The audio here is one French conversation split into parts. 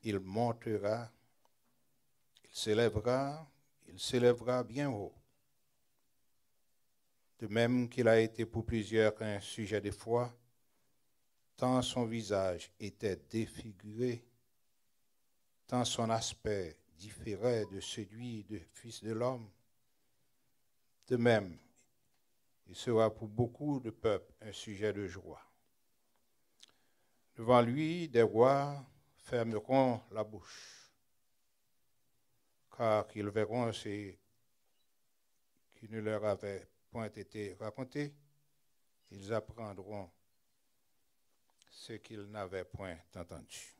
il montera, il s'élèvera bien haut. De même qu'il a été pour plusieurs un sujet de foi, tant son visage était défiguré, tant son aspect différait de celui du Fils de l'homme. De même, il sera pour beaucoup de peuples un sujet de joie. Devant lui, des rois fermeront la bouche, car ils verront ce qui ne leur avait point été raconté. Ils apprendront ce qu'ils n'avaient point entendu.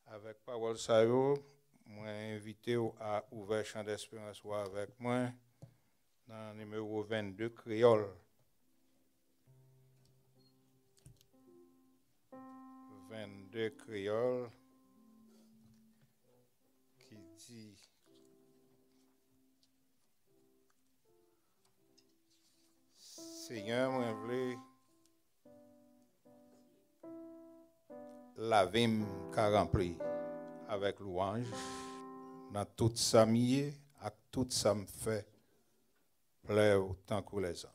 Avec parole ça, moi invité à ouvrir champ d'espérance avec moi dans le numéro 22 créole. 22 créole qui dit Seigneur, moi voulais la vie qu'a rempli avec louange dans toute sa mienne, avec tout ça me fait plaire autant que les anges.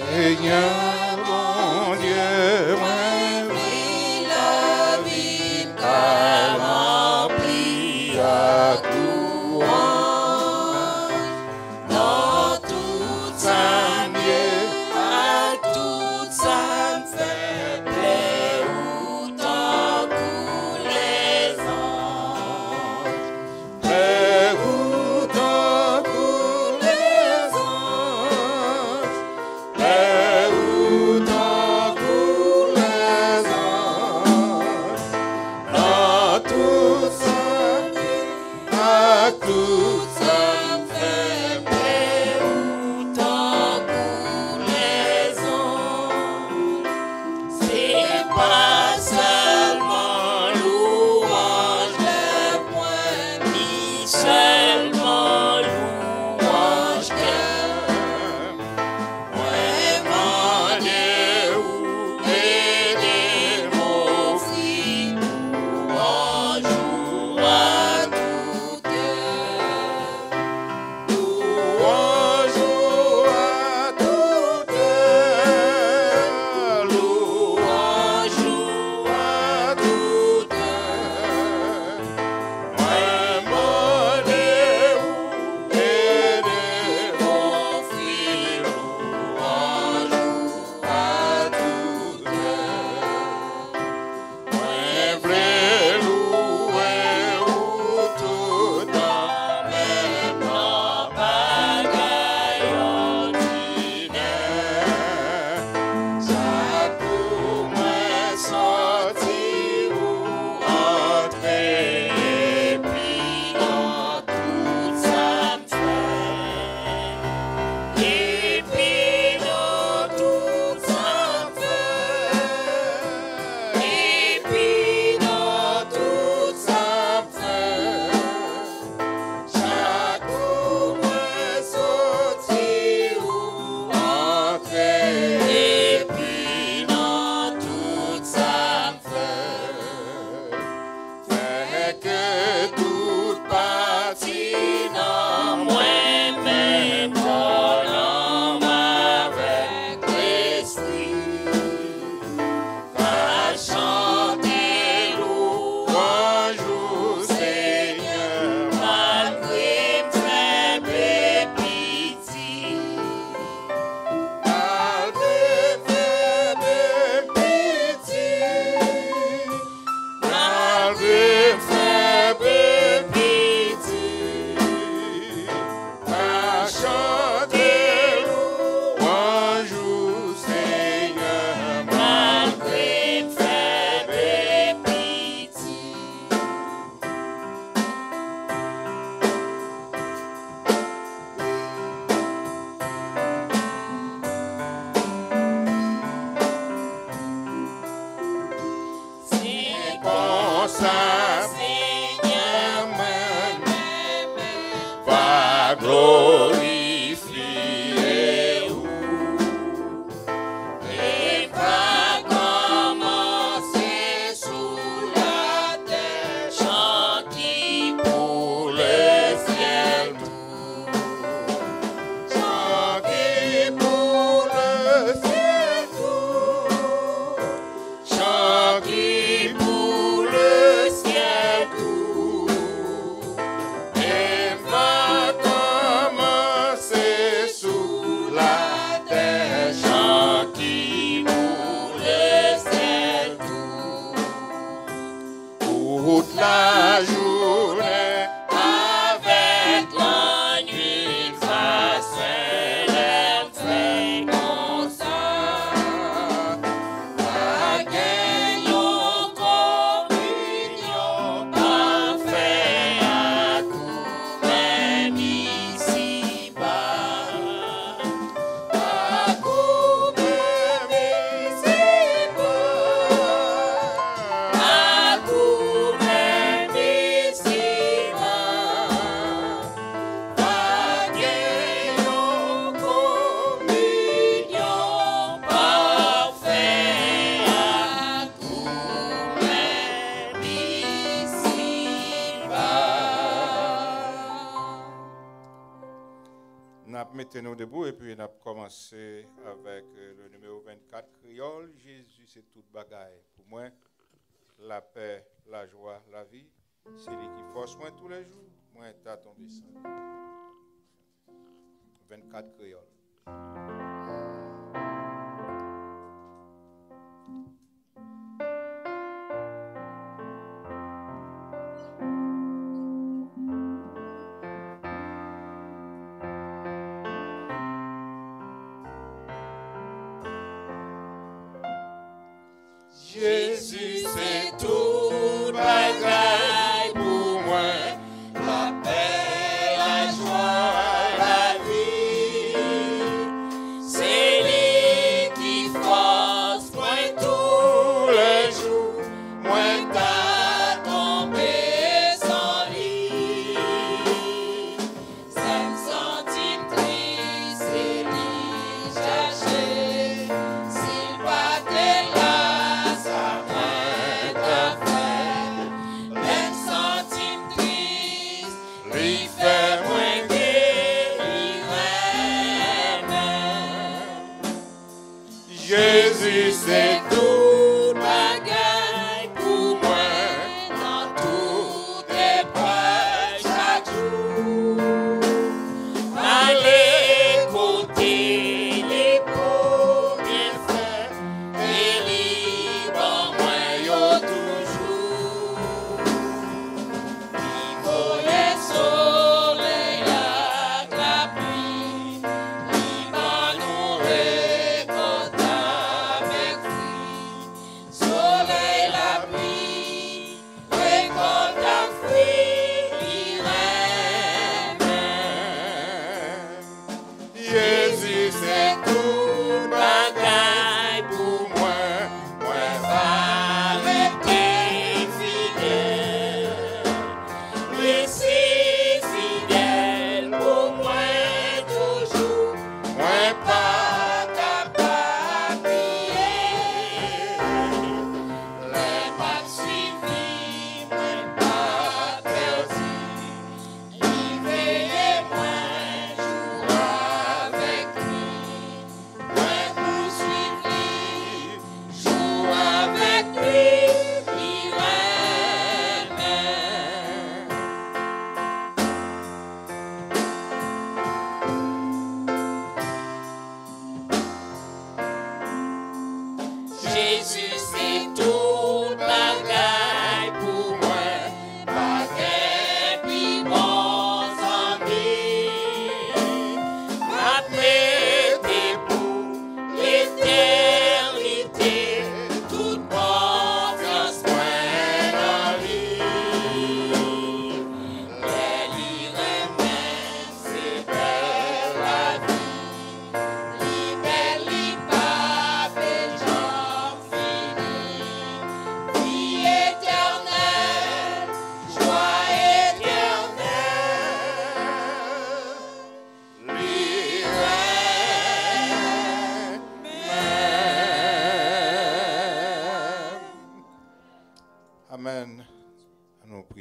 Seigneur, mon Dieu, moi vis la vie qu'a rempli à louange dans toute sa mienne, à toute sa me fait plaire autant que les anges, plaire autant que les anges. Tout ça me fait plaire autant que les anges. C'est pas seulement louange de point, ni seulement louange que moi Dieu ou aider mon fils louange à tout Malgré faible glorifiez-vous. Et va commencer sous la terre, chant qui pour le ciel tout. Chant qui pour le ciel tout. Chant qui pour le ciel tout. Et va commencer sous la terre, chant qui pour le ciel tout. Toute la journée avec la nuit, ça s'élève, fait comme ça. La gagnons communion parfait à tout même ici-bas. À tout même ici-bas. À tout même ici-bas. La gagnons communion parfait à tout même ici-bas. Mettez-nous debout et puis on a commencé avec le numéro 24, Créole. Jésus, c'est toute bagaille. Pour moi, la paix, la joie, la vie, c'est lui qui force moi tous les jours. Moi, t'as ton dessin. 24 Créole. Jésus, c'est tout bagaille pour moi. La paix, la joie, la vie.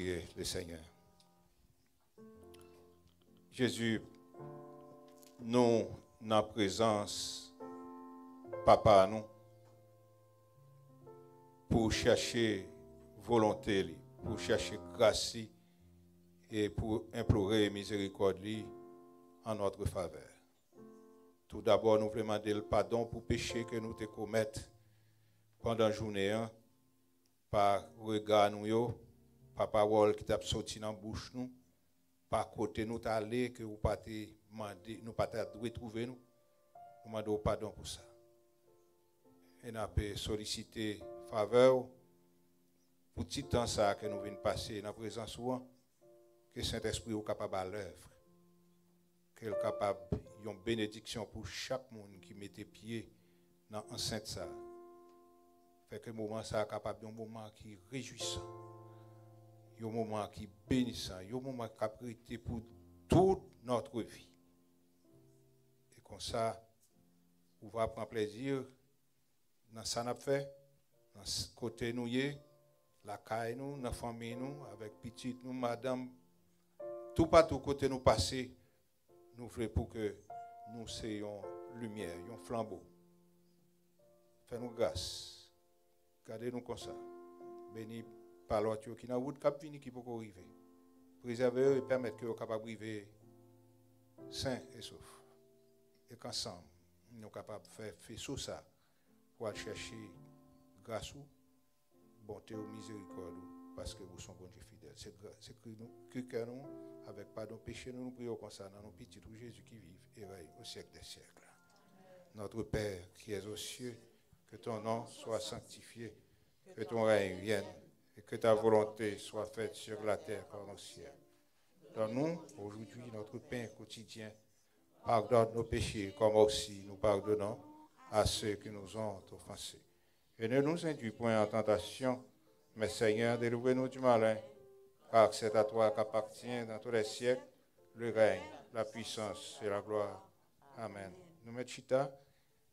prier le Seigneur. Jésus, nous, en présence, papa, nous, pour chercher volonté, pour chercher grâce et pour implorer miséricorde en notre faveur. Tout d'abord, nous voulons demander le pardon pour péché que nous te commettons pendant la journée, par regard nous, par parole qui t'a sorti dans la bouche nous, par côté nous allé que vous pas demandé, nous pas retrouver nous. Nous demandons pardon pour ça. Et nous avons sollicité faveur pour tout temps ça que nous venons passer dans la présence souvent, que Saint-Esprit est capable à l'œuvre, qu'il est capable une bénédiction pour chaque monde qui mettait pied dans l'enceinte ça. Fait que le moment ça est capable un moment qui est réjouissant, un moment qui est bénissant, un moment qui a prêté pour toute notre vie. Et comme ça, on va prendre plaisir dans ça qu'on fait, dans ce côté nous, la caille nous, la famille nous, avec petite nous, madame, tout partout côté nous passer, nous faisons pour que nous soyons lumière, un flambeau. Fais-nous grâce. Gardez-nous comme ça. Béni par l'autre qui n'a pas de venir qui peut arriver. Préservez et permettre que vous soyez capables d'arriver sains et saufs. Et qu'ensemble, nous sommes capables de faire sur ça pour aller chercher grâce ou bonté ou miséricorde parce que vous sommes bon Dieu fidèle. C'est que nous, avec pardon péché, nous prions comme ça dans nos petits tout Jésus qui vit et règne au siècle des siècles. Notre Père qui es aux cieux, que ton nom soit sanctifié, que ton règne vienne et que ta volonté soit faite sur la terre comme au ciel. Donne-nous aujourd'hui notre pain quotidien. Pardonne nos péchés comme aussi nous pardonnons à ceux qui nous ont offensés. Et ne nous induis point en tentation, mais Seigneur, délivre-nous du malin, car c'est à toi qu'appartient dans tous les siècles le règne, la puissance et la gloire. Amen. Nous mettons chita,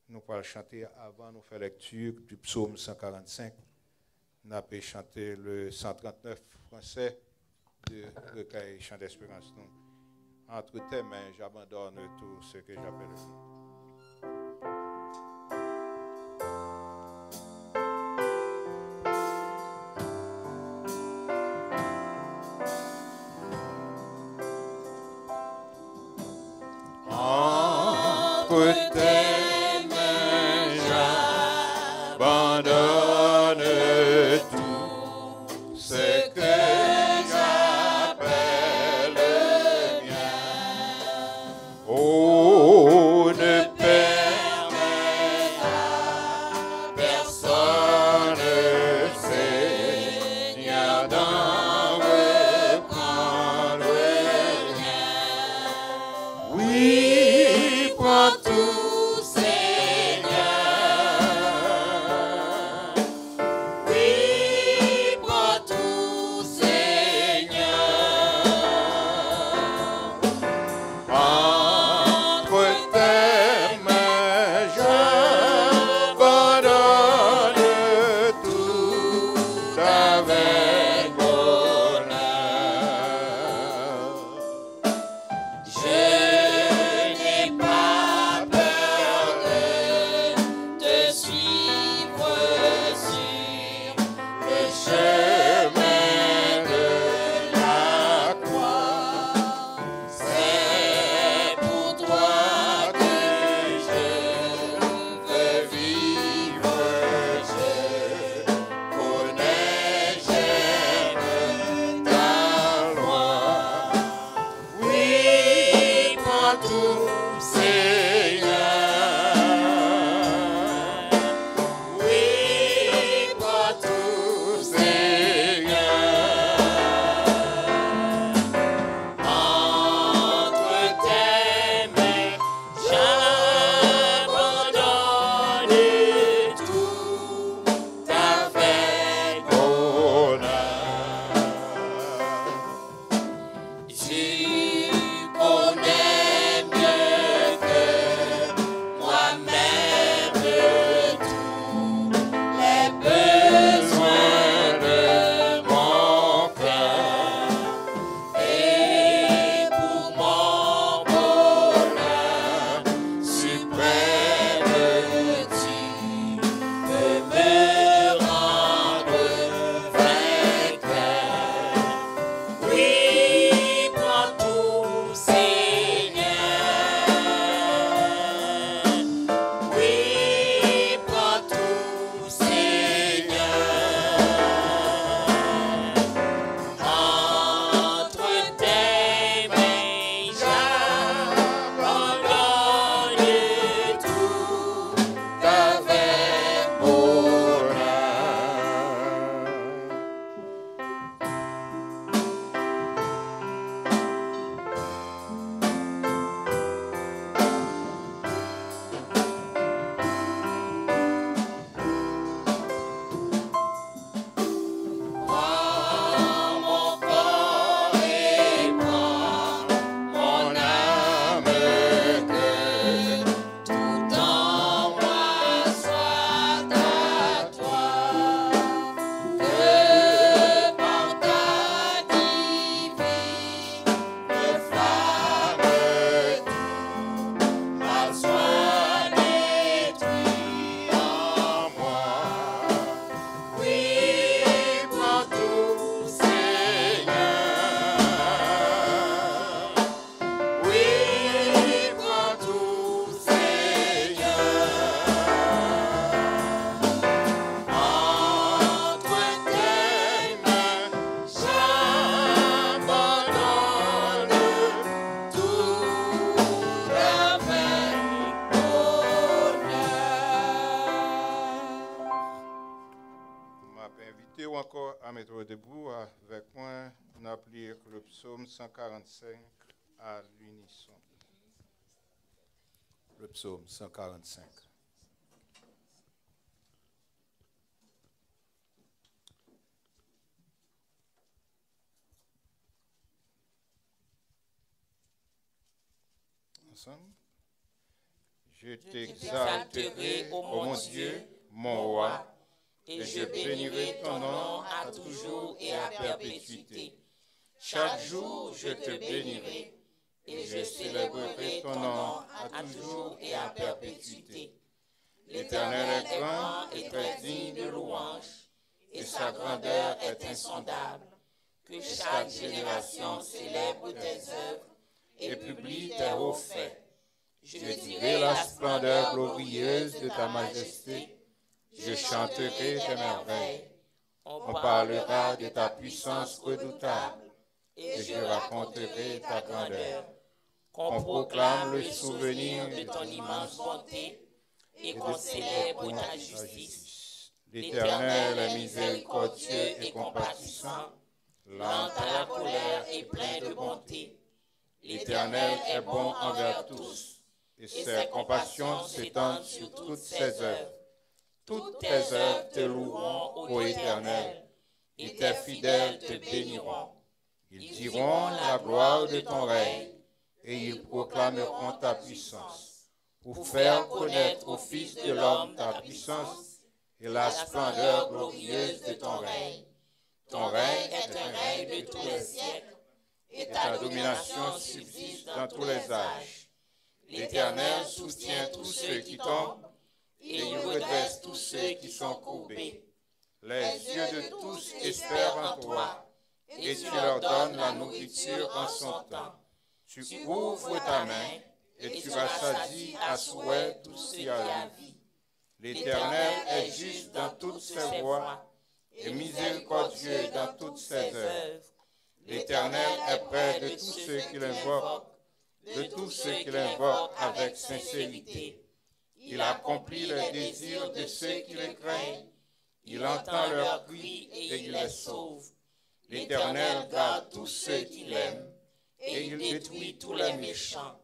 nous allons chanter avant nous faire lecture du psaume 145. Nous allons chanter le 139 français de recueil Chant d'espérance. Entre tes mains, j'abandonne tout ce que j'appelle vie. Entre tes mains, j'abandonne tout ce que j'appelle bien. Oh, ne permets à personne, Seigneur, d'en reprendre rien. Oui, prends tout. mettre debout avec moi, on a lire le psaume 145 à l'unisson. Le psaume 145. Ensemble. Je t'exalterai, ô mon Dieu, mon roi, et je bénirai ton nom à toujours et à perpétuité. Chaque jour, je te bénirai, et je célébrerai ton nom à toujours et à perpétuité. L'Éternel est grand et très digne de louange, et sa grandeur est insondable. Que chaque génération célèbre tes œuvres et publie tes hauts faits. Je dirai la splendeur glorieuse de ta majesté. Je chanterai tes merveilles. On parlera de ta puissance redoutable et je raconterai ta grandeur. Qu'on proclame le souvenir de ton immense bonté et qu'on célèbre ta justice. L'Éternel est miséricordieux et compatissant, lent à la colère et plein de bonté. L'Éternel est bon envers tous, et ses compassions s'étendent sur toutes ses œuvres. Toutes tes œuvres te loueront, ô Éternel, et tes fidèles te béniront. Ils diront la gloire de ton règne, et ils proclameront ta puissance, pour faire connaître au Fils de l'homme ta puissance et la splendeur glorieuse de ton règne. Ton règne est un règne de tous les siècles, et ta domination subsiste dans tous les âges. L'Éternel soutient tous ceux qui tombent, et il redresse tous ceux qui sont courbés. Les yeux de tous espèrent en toi, et tu leur donnes la nourriture en son temps. Tu ouvres ta main, et tu rassasies à souhait tous ceux qui ont la vie. L'Éternel est juste dans toutes ses voies, et miséricordieux dans toutes ses œuvres. L'Éternel est près de tous ceux qui l'invoquent, avec sincérité. Il accomplit les désirs de ceux qui le craignent. Il entend leurs cris et il les sauve. L'Éternel garde tous ceux qui l'aiment et il détruit tous les méchants.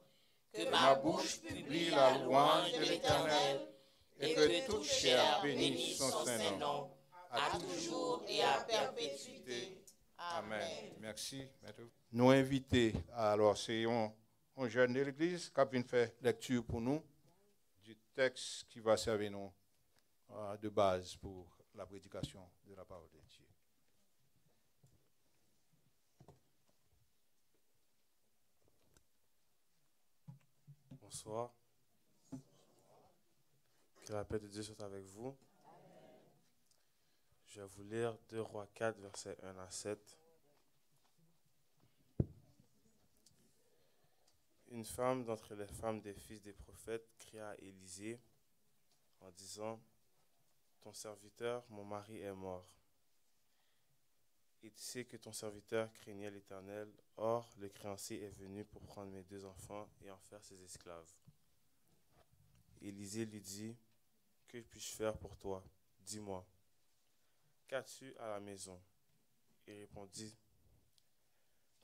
Que ma bouche publie la louange de l'Éternel et que toute chair bénisse son saint nom, à toujours et à perpétuité. Amen. Merci. Nous inviter, alors c'est un jeune de l'Église qui a venu faire lecture pour nous du texte qui va servir nous de base pour la prédication de la parole de Dieu. Bonsoir. Que la paix de Dieu soit avec vous. Je vais vous lire 2 Rois 4, versets 1 à 7. Une femme d'entre les femmes des fils des prophètes cria à Élisée en disant : Ton serviteur, mon mari, est mort. Et tu sais que ton serviteur craignait l'Éternel. Or, le créancier est venu pour prendre mes 2 enfants et en faire ses esclaves. Élisée lui dit : Que puis-je faire pour toi ? Dis-moi. Qu'as-tu à la maison ? Il répondit :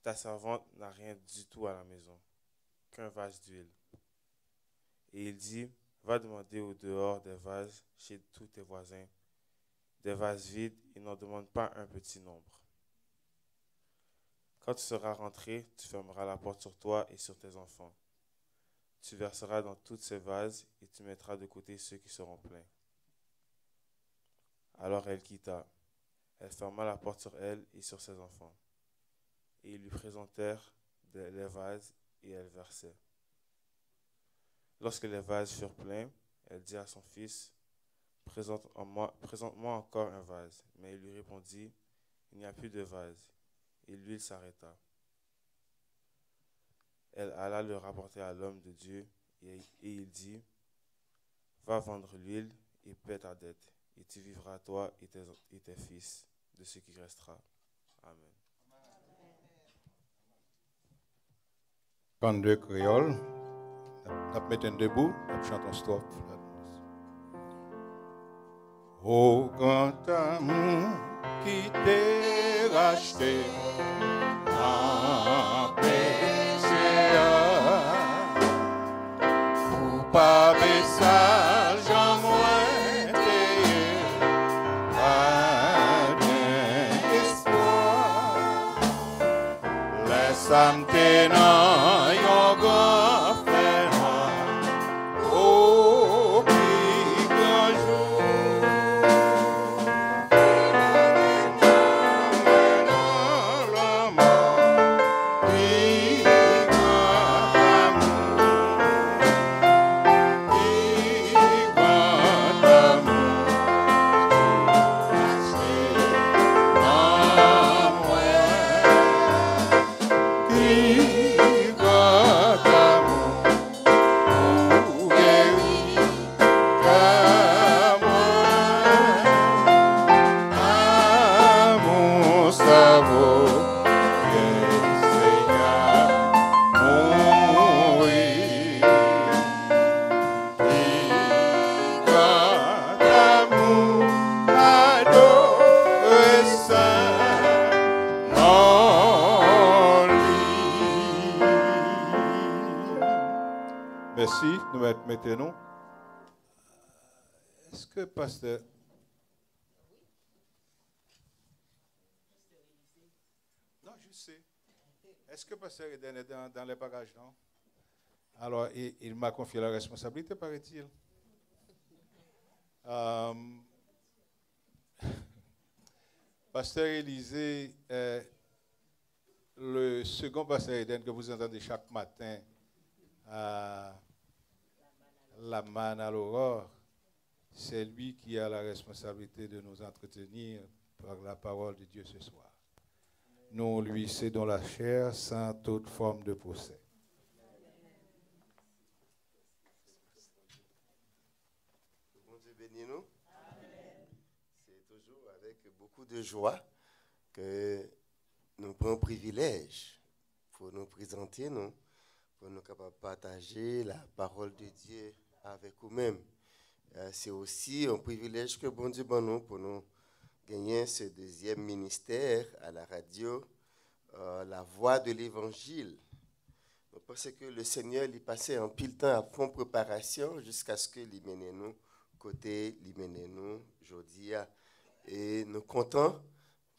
Ta servante n'a rien du tout à la maison, qu'un vase d'huile. Et il dit : Va demander au dehors des vases chez tous tes voisins, des vases vides, et n'en demande pas un petit nombre. Quand tu seras rentré, tu fermeras la porte sur toi et sur tes enfants. Tu verseras dans tous ces vases et tu mettras de côté ceux qui seront pleins. Alors elle quitta. Elle ferma la porte sur elle et sur ses enfants. Et ils lui présentèrent les vases et elle versait. Lorsque les vases furent pleins, elle dit à son fils : Présente-moi encore un vase. Mais il lui répondit : Il n'y a plus de vase. Et l'huile s'arrêta. Elle alla le rapporter à l'homme de Dieu et il dit : Va vendre l'huile et paie ta dette, et tu vivras toi et tes fils de ce qui restera. Amen. Quand de créole, nous mettons debout, nous chantons stop. Au grand amour qui t'est racheté en péché. Ou pas message en moins payé, pas d'espoir. Laisse-moi tenir yon grand frère, oh, qui grand jour. Dans la mort, qui grand amour, qui grand amour, racheté en moi. Qui grand amour, pour guérir qu'à moi. Mon cerveau, Seigneur, mourir. Grand amour, adoré saint, non lui. Merci, nous mettez-nous. Est-ce que pasteur... Non, je sais. Est-ce que pasteur Eden est dans les bagages, non? Alors, il m'a confié la responsabilité, paraît-il. Pasteur Élisée est le second pasteur Eden que vous entendez chaque matin à la manne à l'aurore. C'est lui qui a la responsabilité de nous entretenir par la parole de Dieu ce soir. Nous lui cédons la chair sans toute forme de procès. Bon Dieu bénisse nous. C'est toujours avec beaucoup de joie que nous prenons privilège pour nous présenter, pour nous capables de partager la parole de Dieu avec vous-même. C'est aussi un privilège que bon Dieu nous pour nous gagner ce deuxième ministère à la radio, la voix de l'évangile. Parce que le Seigneur il passait en pile temps à fond préparation jusqu'à ce que l'imène nous côté l'imène nous aujourd'hui et nous comptons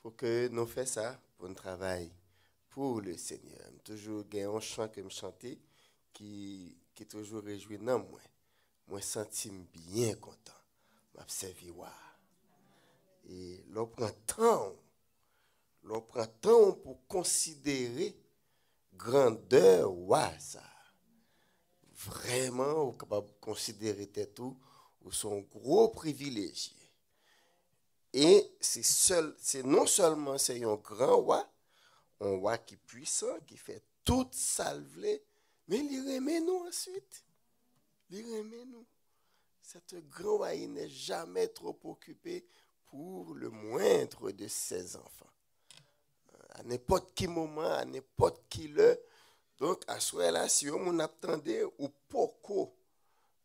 pour que nous fassions ça pour un travail pour le Seigneur. Toujours gagner un chant que me chanter qui toujours réjouit dans moi. Moi senti bien content. M'a servi wa. Et l'on prend temps pour considérer grandeur wa ça. Vraiment, on est capable de considérer tout ou son gros privilégié. Et c'est non seulement c'est un grand roi, un roi qui est puissant, qui fait tout salver, mais il remet nous ensuite. Il remet nous. Cet grand roi, il n'est jamais trop occupé pour le moindre de ses enfants. À n'importe quel moment, à n'importe quelle heure. Donc, à ce moment-là, si on attendait ou pourquoi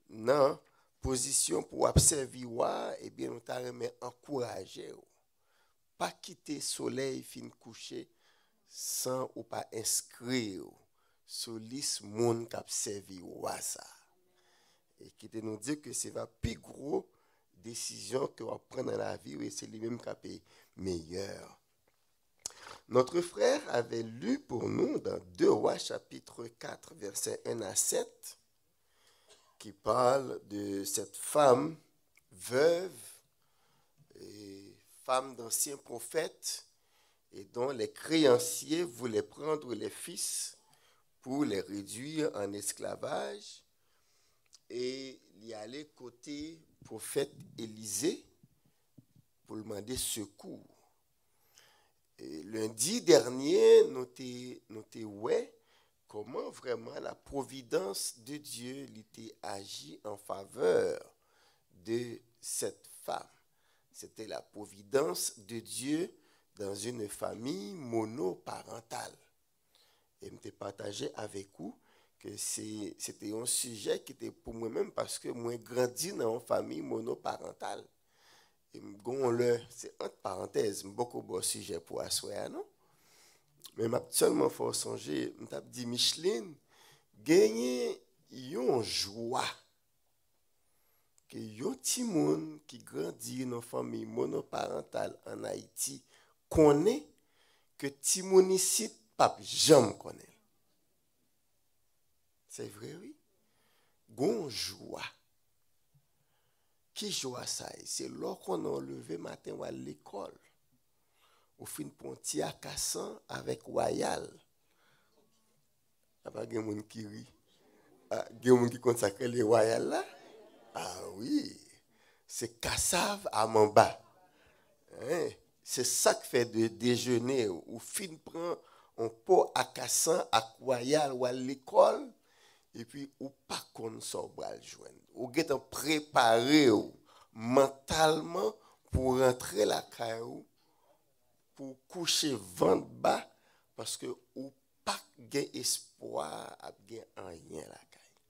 non position pour observer, eh bien, on t'a encouragé. Pas quitter le soleil fin coucher sans ou pas inscrire sur liste monde qui observe ça. Et qui nous dit que c'est la plus grosse décision que on prend dans la vie et c'est lui-même qui est meilleur. Notre frère avait lu pour nous dans 2 Rois chapitre 4 versets 1 à 7 qui parle de cette femme veuve et femme d'ancien prophète et dont les créanciers voulaient prendre les fils pour les réduire en esclavage et il y allait côté prophète Élisée pour lui demander secours. Et lundi dernier, nous avons comment vraiment la providence de Dieu était agi en faveur de cette femme. C'était la providence de Dieu dans une famille monoparentale. Et je partagé avec vous que c'était un sujet qui était pour moi-même parce que moi grandi dans une famille monoparentale. Et c'est entre parenthèses, beaucoup de sujet pour asseoir, non? Mais m'a seulement faut songer, m'a dit Micheline, gagner yon joie que yon ti moun qui grandit dans famille monoparentale en Haïti connaît que ti moun ici pas jamais connaît. C'est vrai oui. Gon joie. Qui joie ça? C'est lorsqu'on a levé matin ou à l'école. Au fin ponti à Cassan avec Royal. Il y a des gens qui rient. Il y a des gens qui consacrent les Royal là. Ah oui. C'est Cassav à Mamba. Hein? C'est ça qui fait de déjeuner. Au fin prend un pot à Cassan à Royal ou à l'école. Et puis, ou pas qu'on s'en va le joindre. Ou get préparé mentalement pour rentrer la caillou, pour coucher ventre bas, parce que ou pas gain espoir à gain rien la caille.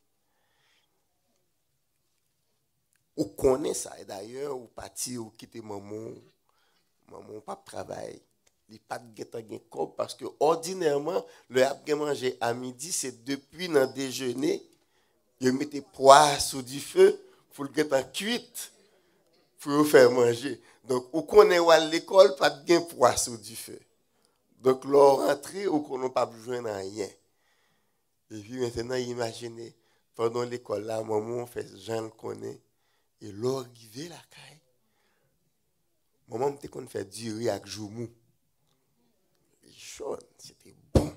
Ou connaît ça. Et d'ailleurs, ou parti ou quitter maman pas travail. Il pas de gain parce que ordinairement le ap manger à midi c'est depuis dans déjeuner il mettait pois sous du feu pour le gain cuite pour faire manger. Donc ou connaît à l'école pas de gain pois sous du feu. Donc leur rentrée ou qu'on n'a pas besoin de rien. Et puis maintenant imaginez pendant l'école là maman fait Jean connaît et leur arrivé la caille. Maman me qu'on fait du riz avec joumou. C'était bon.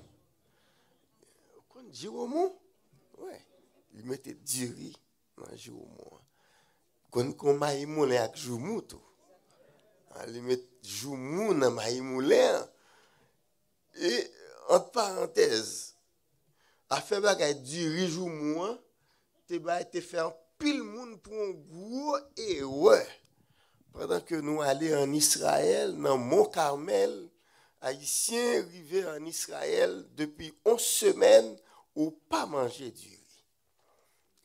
Quand Jérôme, ouais, il mettait du riz dans Jérôme. Quand maïmoulin avec joumou tout, il mettait joumou dans maïmoulin. Et entre parenthèses, à faire bagay du riz joumou, te fait un pile monde pour un gros erreur. Pendant que nous allons en Israël, dans Mont Carmel, Haïtiens arrivés en Israël depuis 11 semaines ou pas manger du riz.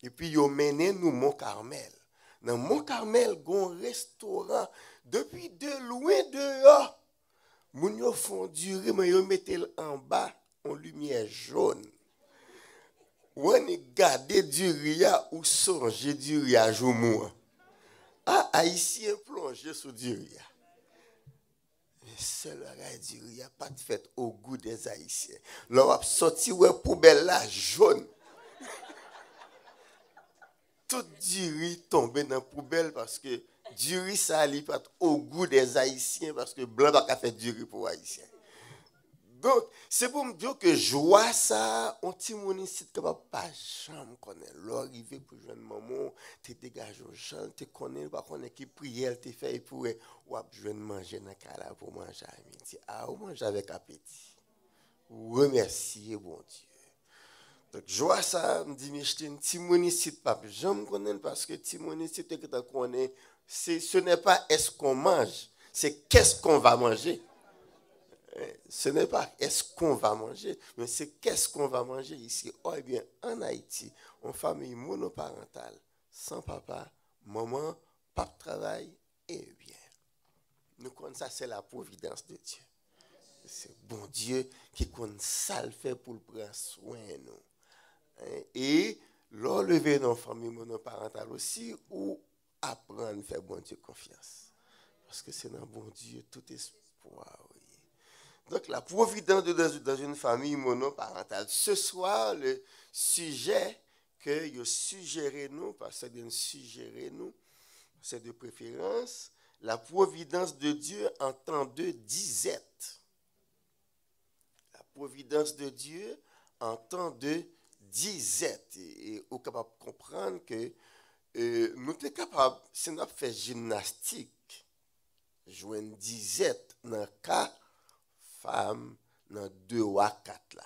Et puis ils ont mené nous Mont Carmel. Dans Mont Carmel, il y a un restaurant depuis de loin dehors. Moun yo font du riz, mais ils mettent en bas en lumière jaune. Ou on gardé du riz ou songer du riz à joumou. Ah, Haïtien plongé sous du riz. Seul du riz a pas de fait au goût des Haïtiens. Leur a sorti ouais poubelle là jaune. Tout du riz tombé dans la poubelle parce que du riz ça n'est pas au goût des Haïtiens parce que blanc pas fait du riz pour Haïtiens. Donc, c'est pour me dire que joie ça, on ti moun ici capable pas jamais connaître. L'arrivée pour jeune maman, tu dégages aux gens, tu connais pas connaît qui prière tu fait pour ou jeune manger dans cala pour manger à midi. Ah, ou manger avec appétit. Remercier bon Dieu. Donc joie ça, me dit Micheline, ti moun ici pas jamais connaître parce que ti moun ici tu connais, ce n'est pas est-ce qu'on mange, c'est qu'est-ce qu'on va manger. Ce n'est pas est-ce qu'on va manger, mais c'est qu'est-ce qu'on va manger ici. Oh, eh bien, en Haïti, en famille monoparentale, sans papa, maman, pas de travail, eh bien, nous connaissons ça, c'est la providence de Dieu. C'est bon Dieu qui connaît ça le fait pour prendre soin de nous. Et l'enlever dans la famille monoparentale aussi, ou apprendre à faire bon Dieu confiance. Parce que c'est dans bon Dieu tout espoir. Donc, la providence dans une famille monoparentale. Ce soir, le sujet que vous suggérez nous, parce que c'est suggérer nous, c'est de préférence, la providence de Dieu en temps de disette. La providence de Dieu en temps de disette. Et vous êtes capable de comprendre que nous sommes capables, si nous faisons gymnastique, jouer une disette dans le cas femme dans 2 ou 4 là.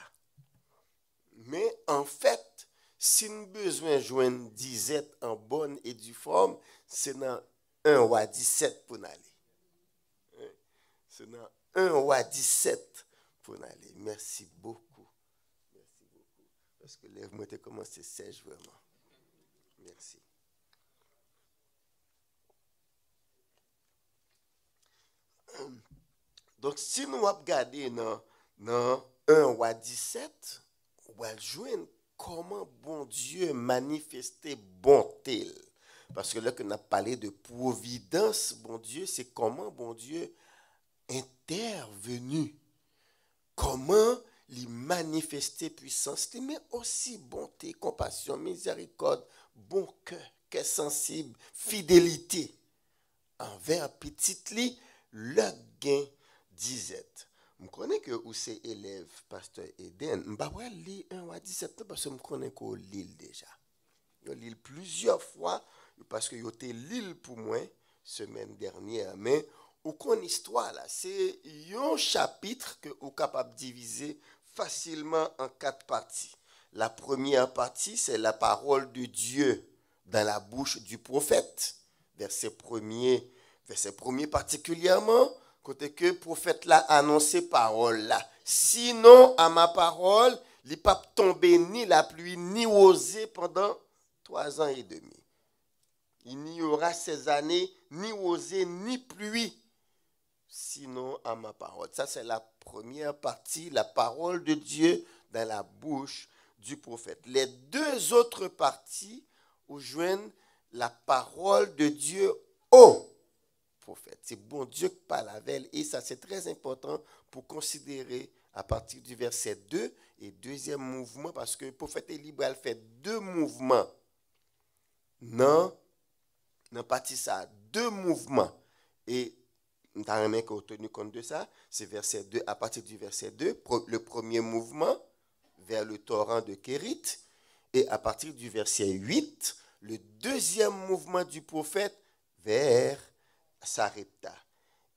Mais en fait, si nous avons besoin de jouer une disette en bonne et due forme, c'est dans 1 ou 17 pour aller. C'est dans 1 ou 17 pour aller. Merci beaucoup. Merci beaucoup. Parce que lève-moi te commencé sèche vraiment. Merci. Donc, si nous regardons dans 1 roi 17, on va jouer comment bon Dieu manifestait bonté. Parce que là, qu'on a parlé de providence, bon Dieu, c'est comment bon Dieu intervenu. Comment il manifestait puissance, mais aussi bonté, compassion, miséricorde, bon cœur, cœur sensible, fidélité envers petit li, le gain disette. Je connais que vous êtes élève, pasteur Eden. Je vais lire 1 à 17 parce que je connais qu'on lit déjà. Je lis plusieurs fois parce que j'ai lu pour moi semaine dernière. Mais aucune histoire là, c'est un chapitre que vous êtes capable de diviser facilement en 4 parties. La première partie, c'est la parole de Dieu dans la bouche du prophète. Verset premier particulièrement, côté que le prophète l'a annoncé parole là. Sinon, à ma parole, il ne pas tomber ni la pluie, ni oser pendant 3 ans et demi. Il n'y aura ces années, ni oser, ni pluie, sinon à ma parole. Ça, c'est la première partie, la parole de Dieu dans la bouche du prophète. Les 2 autres parties où joignent la parole de Dieu au prophète. C'est bon Dieu qui parle avec elle. Et ça, c'est très important pour considérer à partir du verset 2 et deuxième mouvement, parce que le prophète est libre, elle fait 2 mouvements. Non, partie ça, 2 mouvements. Et nous avons tenu compte de ça. C'est verset 2, à partir du verset 2, le premier mouvement vers le torrent de Kérit. Et à partir du verset 8, le deuxième mouvement du prophète vers Sarepta.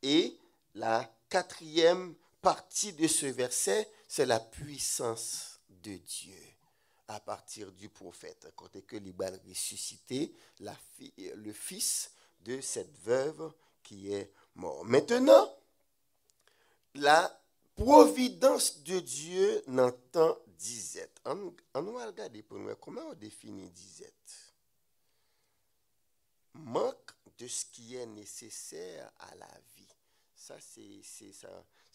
Et la 4e partie de ce verset, c'est la puissance de Dieu à partir du prophète. Quand que l'Ibal ressuscité, le fils de cette veuve qui est mort. Maintenant, la providence de Dieu n'entend disette. On va regarder pour nous comment on définit disette. Manque de ce qui est nécessaire à la vie. Ça, c'est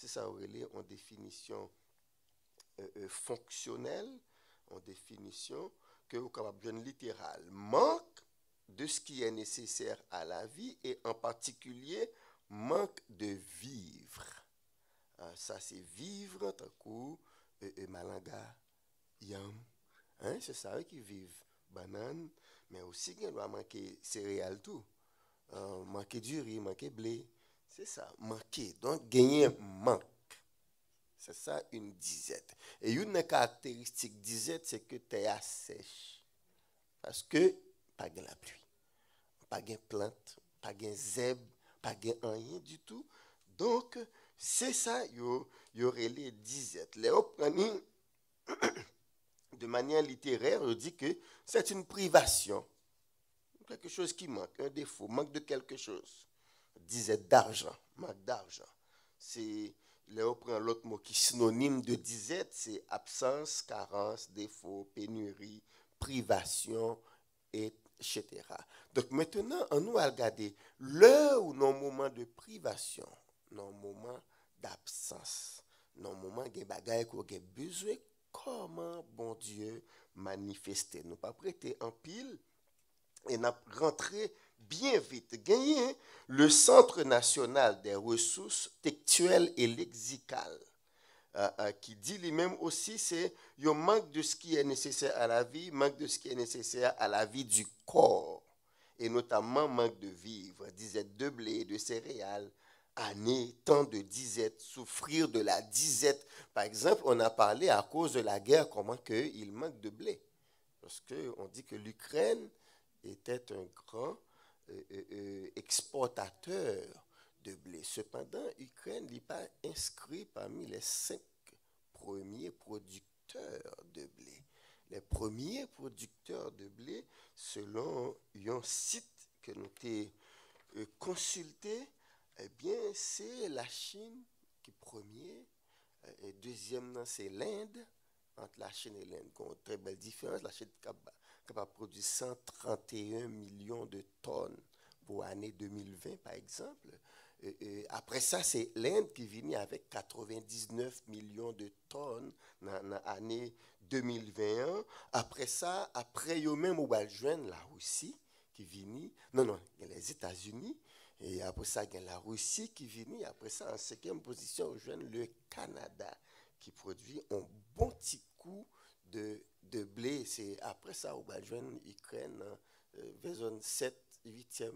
ça en définition fonctionnelle, en définition que vous capable de littérale. Manque de ce qui est nécessaire à la vie et en particulier manque de vivre. Ça, c'est vivre, tant coup, malanga, yam. C'est ça eux qui vivent. Banane, mais aussi il doit manquer céréales tout. Manquer du riz, manquer blé. C'est ça, manquer. Donc, gagner manque. C'est ça une disette. Et une caractéristique disette, c'est que tu es sèche. Parce que, pas de la pluie, pas de plante, pas de zèbre, pas de rien du tout. Donc, c'est ça, il y aurait les disettes. Les reprenez de manière littéraire, on dit que c'est une privation. Quelque chose qui manque, un défaut, manque de quelque chose. Disette d'argent, manque d'argent. C'est, là, on prend l'autre mot qui est synonyme de disette, c'est absence, carence, défaut, pénurie, privation, etc. Donc maintenant, on nous a regardé l'heure ou non moment de privation, non moment d'absence, non moment de bagaille qu'on a besoin, comment bon Dieu manifester. Nous pas prêter en pile et n'a rentré bien vite. Gagné le Centre national des ressources textuelles et lexicales. Qui dit lui-même aussi, c'est il manque de ce qui est nécessaire à la vie, manque de ce qui est nécessaire à la vie du corps, et notamment manque de vivre, disette de blé, de céréales, année, temps de disette, souffrir de la disette. Par exemple, on a parlé à cause de la guerre, comment il manque de blé. Parce qu'on dit que l'Ukraine était un grand exportateur de blé. Cependant, l'Ukraine n'est pas inscrit parmi les 5 premiers producteurs de blé. Les premiers producteurs de blé, selon un site que nous avons consulté, eh bien, c'est la Chine qui est premier. Et deuxième, c'est l'Inde. Entre la Chine et l'Inde, il y a une très belle différence. La Chine est capable de produire 131 millions de tonnes pour l'année 2020, par exemple. Après ça, c'est l'Inde qui vient avec 99 millions de tonnes dans l'année 2021. Après ça, après yo même, on va joindre la Russie qui vient. Non, il y a les États-Unis. Et après ça, il y a la Russie qui vient. Après ça, en 5e position, on joint le Canada qui produit un bon petit coup de blé. C'est après ça, on va joindre l'Ukraine, vers 7, 8e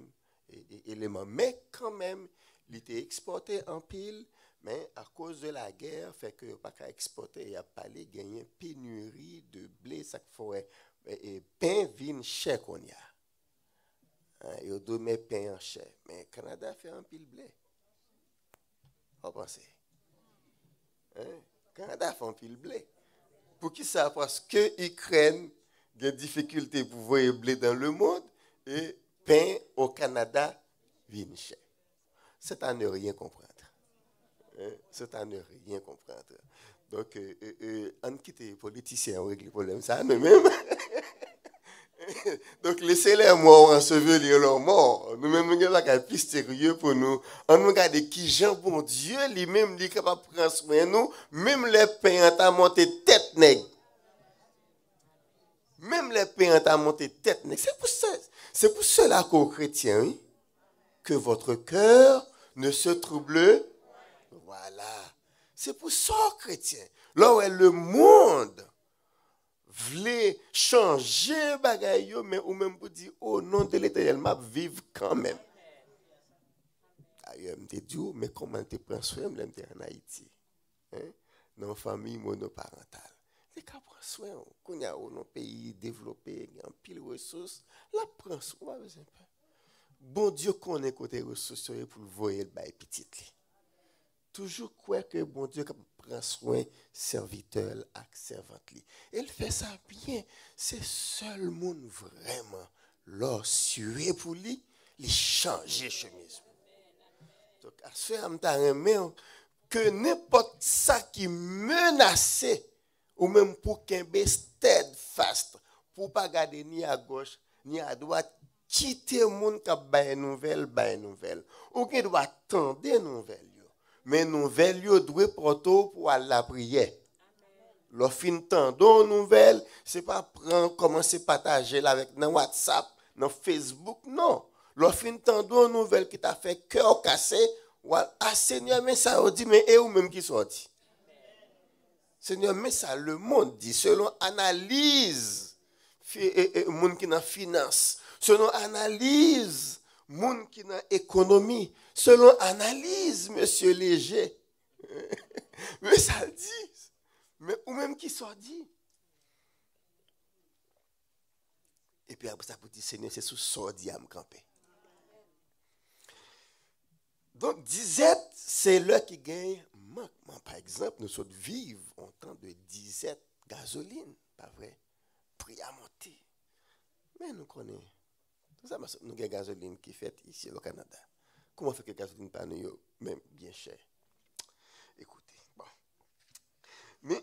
élément. Mais quand même, il était exporté en pile, mais à cause de la guerre, fait que pas qu'à exporter, il y a pas les gagner pénurie de blé, ça fait et pain vin cher qu'on y a. Il doit mettre pain en cher, mais Canada fait un pile blé. Vous pensez? Canada fait un pile blé. Pour qui ça? Parce que l'Ukraine a des difficultés pour voir blé dans le monde et pain au Canada vin cher. C'est à ne rien comprendre. C'est à ne rien comprendre. Donc, on quitte les politiciens avec les problèmes, ça nous-mêmes. Donc, laissez les morts ensevelir leurs morts. Nous-mêmes, nous avons un plus sérieux pour nous. On nous regarde qui Jean, bon Dieu, lui-même, il est capable de prendre soin de nous. Même les pains ont monté tête nègre. Même les pains ont monté tête nègre. C'est pour cela qu'aux chrétiens, oui, que votre cœur ne se trouble. Voilà. C'est pour ça, chrétien. Là où le monde voulait changer bagaille, mais ou même pour dire, oh non de l'Éternel, m'a vivre quand même. D'ailleurs, je me dis, mais comment tu prends soin de en Haïti? Dans une famille monoparentale. Les cas prend soin, quand il y a un pays développé, il y a un pile de ressources, là, prend soin. Bon Dieu connaît côté ressources pour le voir le bail petit. Toujours quoi que bon Dieu prend soin serviteur et servante. Il fait ça bien. C'est seul monde vraiment leur sué pour lui, il changer chemise. Donc à ce moment que n'importe ça qui menaçait ou même pour qu'un steadfast pour pas garder ni à gauche ni à droite, quitter le monde qui a bail nouvelle ou qui doit attendre nouvelle. Mais nouvelle doit porter pour la prière. Le fin tendon nouvelle, c'est pas prendre commencer à partager avec dans WhatsApp, dans Facebook, non. Le fin tendon nouvelle qui t'a fait cœur cassé, ah Seigneur, mais ça on dit mais et ou même qui sorti. Seigneur, mais ça le monde dit selon analyse monde qui dans finance, selon analyse monde qui dans économie, selon analyse monsieur Léger. Mais ça dit mais ou même qui soit dit. Et puis après ça pour dire Seigneur, c'est sous sordi à me camper. Donc disette, c'est là qui gagne manquement. Par exemple, nous sommes vivre en temps de disette gasoline, pas vrai? Prix à monter. Mais nous connaissons. Nous avons une gasoline qui est faite ici au Canada. Comment fait que la gasoline pas nous même bien cher? Écoutez, bon. Mais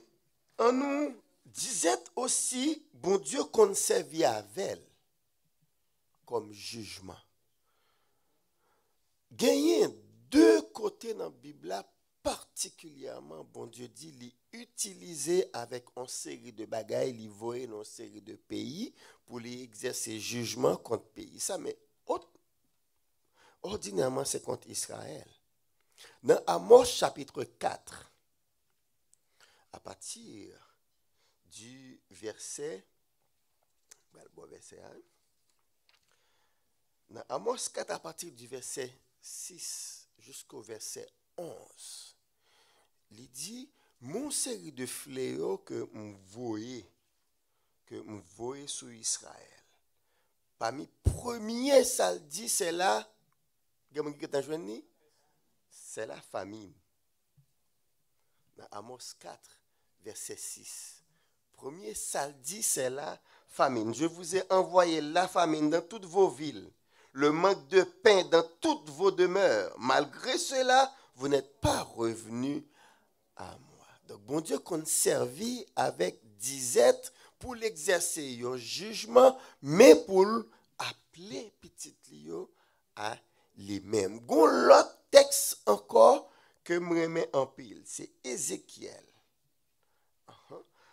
en nous disette aussi, bon Dieu qu'on servit avec comme jugement. Gagner deux côtés dans la Bible, particulièrement, bon Dieu dit, l'utiliser avec une série de bagailles, il voyait dans une série de pays pour les exercer jugement contre pays. Ça, mais ordinairement, c'est contre Israël. Dans Amos chapitre 4, à partir du verset, dans Amos 4, à partir du verset 6 jusqu'au verset 11, il dit, mon série de fléaux que vous voyez sur Israël, parmi premiers, ça dit, c'est là, c'est la famine. Dans Amos 4, verset 6. Premier, ça dit, c'est la famine. Je vous ai envoyé la famine dans toutes vos villes, le manque de pain dans toutes vos demeures. Malgré cela, vous n'êtes pas revenus à moi. Donc, bon Dieu qu'on servit avec disette pour l'exercer un jugement, mais pour appeler petit Lio à lui-même. Gon l'autre texte encore que je remets en pile, c'est Ézéchiel.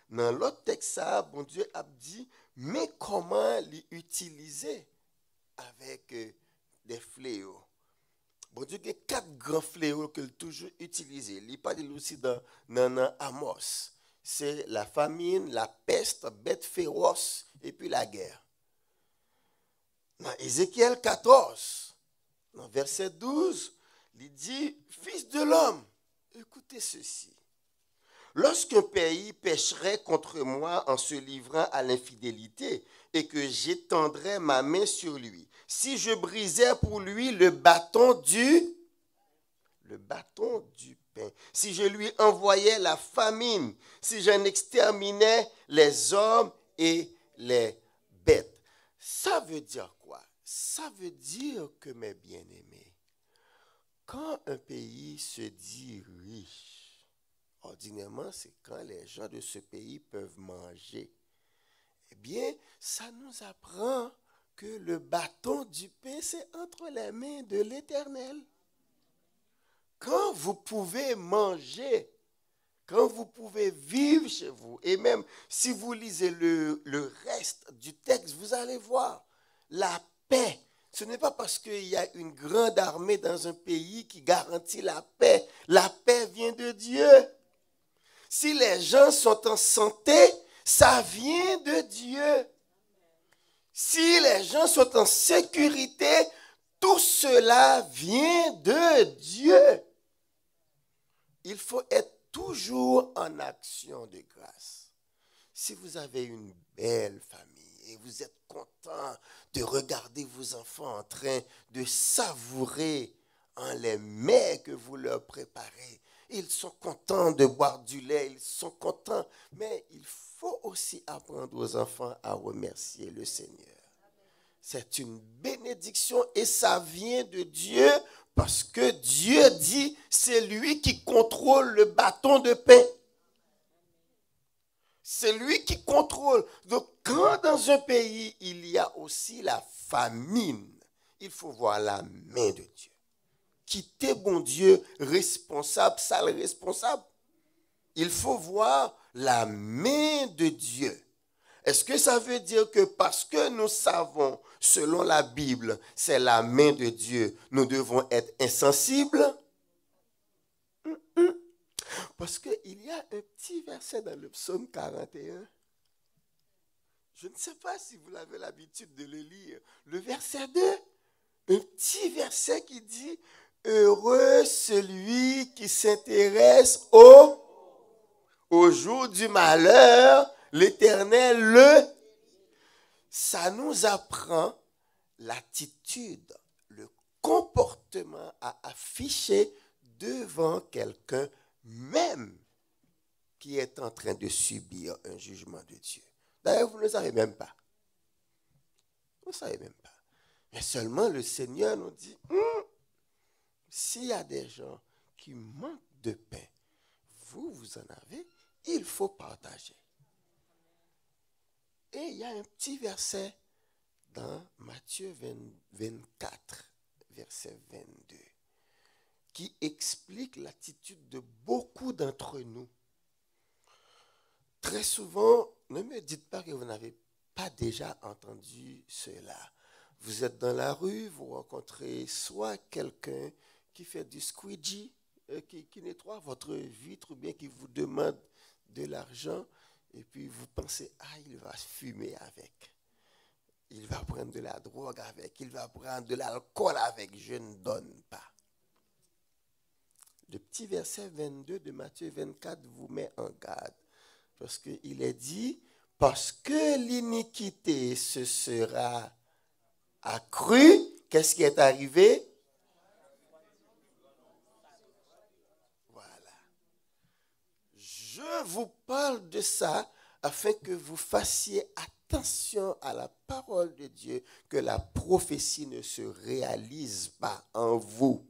Dans l'autre texte, ça, bon Dieu a dit, mais comment l'utiliser avec des fléaux? Bon Dieu, il y a 4 grands fléaux qu'il toujours utilisé. Il parle aussi dans Amos. C'est la famine, la peste, bête féroce et puis la guerre. Dans Ézéchiel 14, dans verset 12, il dit, fils de l'homme, écoutez ceci. Lorsqu'un pays pécherait contre moi en se livrant à l'infidélité et que j'étendrais ma main sur lui, si je brisais pour lui le bâton du pain, si je lui envoyais la famine, si j'en exterminais les hommes et les bêtes. Ça veut dire quoi? Ça veut dire que, mes bien-aimés, quand un pays se dit riche, ordinairement, c'est quand les gens de ce pays peuvent manger. Eh bien, ça nous apprend que le bâton du pain, c'est entre les mains de l'Éternel. Quand vous pouvez manger, quand vous pouvez vivre chez vous, et même si vous lisez le reste du texte, vous allez voir la paix. Ce n'est pas parce qu'il y a une grande armée dans un pays qui garantit la paix. La paix vient de Dieu. Si les gens sont en santé, ça vient de Dieu. Si les gens sont en sécurité, tout cela vient de Dieu. Il faut être toujours en action de grâce. Si vous avez une belle famille et vous êtes content de regarder vos enfants en train de savourer les mets que vous leur préparez, ils sont contents de boire du lait, ils sont contents. Mais il faut aussi apprendre aux enfants à remercier le Seigneur. C'est une bénédiction et ça vient de Dieu parce que Dieu dit, c'est lui qui contrôle le bâton de pain. C'est lui qui contrôle. Donc, quand dans un pays, il y a aussi la famine, il faut voir la main de Dieu. Quitter bon Dieu responsable, sale responsable. Il faut voir la main de Dieu. Est-ce que ça veut dire que parce que nous savons, selon la Bible, c'est la main de Dieu, nous devons être insensibles? Parce qu'il y a un petit verset dans le psaume 41. Je ne sais pas si vous avez l'habitude de le lire. Le verset 2, un petit verset qui dit « Heureux celui qui s'intéresse au jour du malheur, l'Éternel le... » Ça nous apprend l'attitude, le comportement à afficher devant quelqu'un même qui est en train de subir un jugement de Dieu. D'ailleurs, vous ne le savez même pas. Vous ne savez même pas. Mais seulement le Seigneur nous dit, s'il y a des gens qui manquent de pain, vous en avez, il faut partager. Et il y a un petit verset dans Matthieu 24, verset 22, qui explique l'attitude de beaucoup d'entre nous. Très souvent, ne me dites pas que vous n'avez pas déjà entendu cela. Vous êtes dans la rue, vous rencontrez soit quelqu'un qui fait du squeegee, qui nettoie votre vitre ou bien qui vous demande de l'argent et puis vous pensez, il va fumer avec. Il va prendre de la drogue avec, il va prendre de l'alcool avec, je ne donne pas. Le petit verset 22 de Matthieu 24 vous met en garde. Parce qu'il est dit, parce que l'iniquité se sera accrue, qu'est-ce qui est arrivé? Voilà. Je vous parle de ça afin que vous fassiez attention à la parole de Dieu, que la prophétie ne se réalise pas en vous,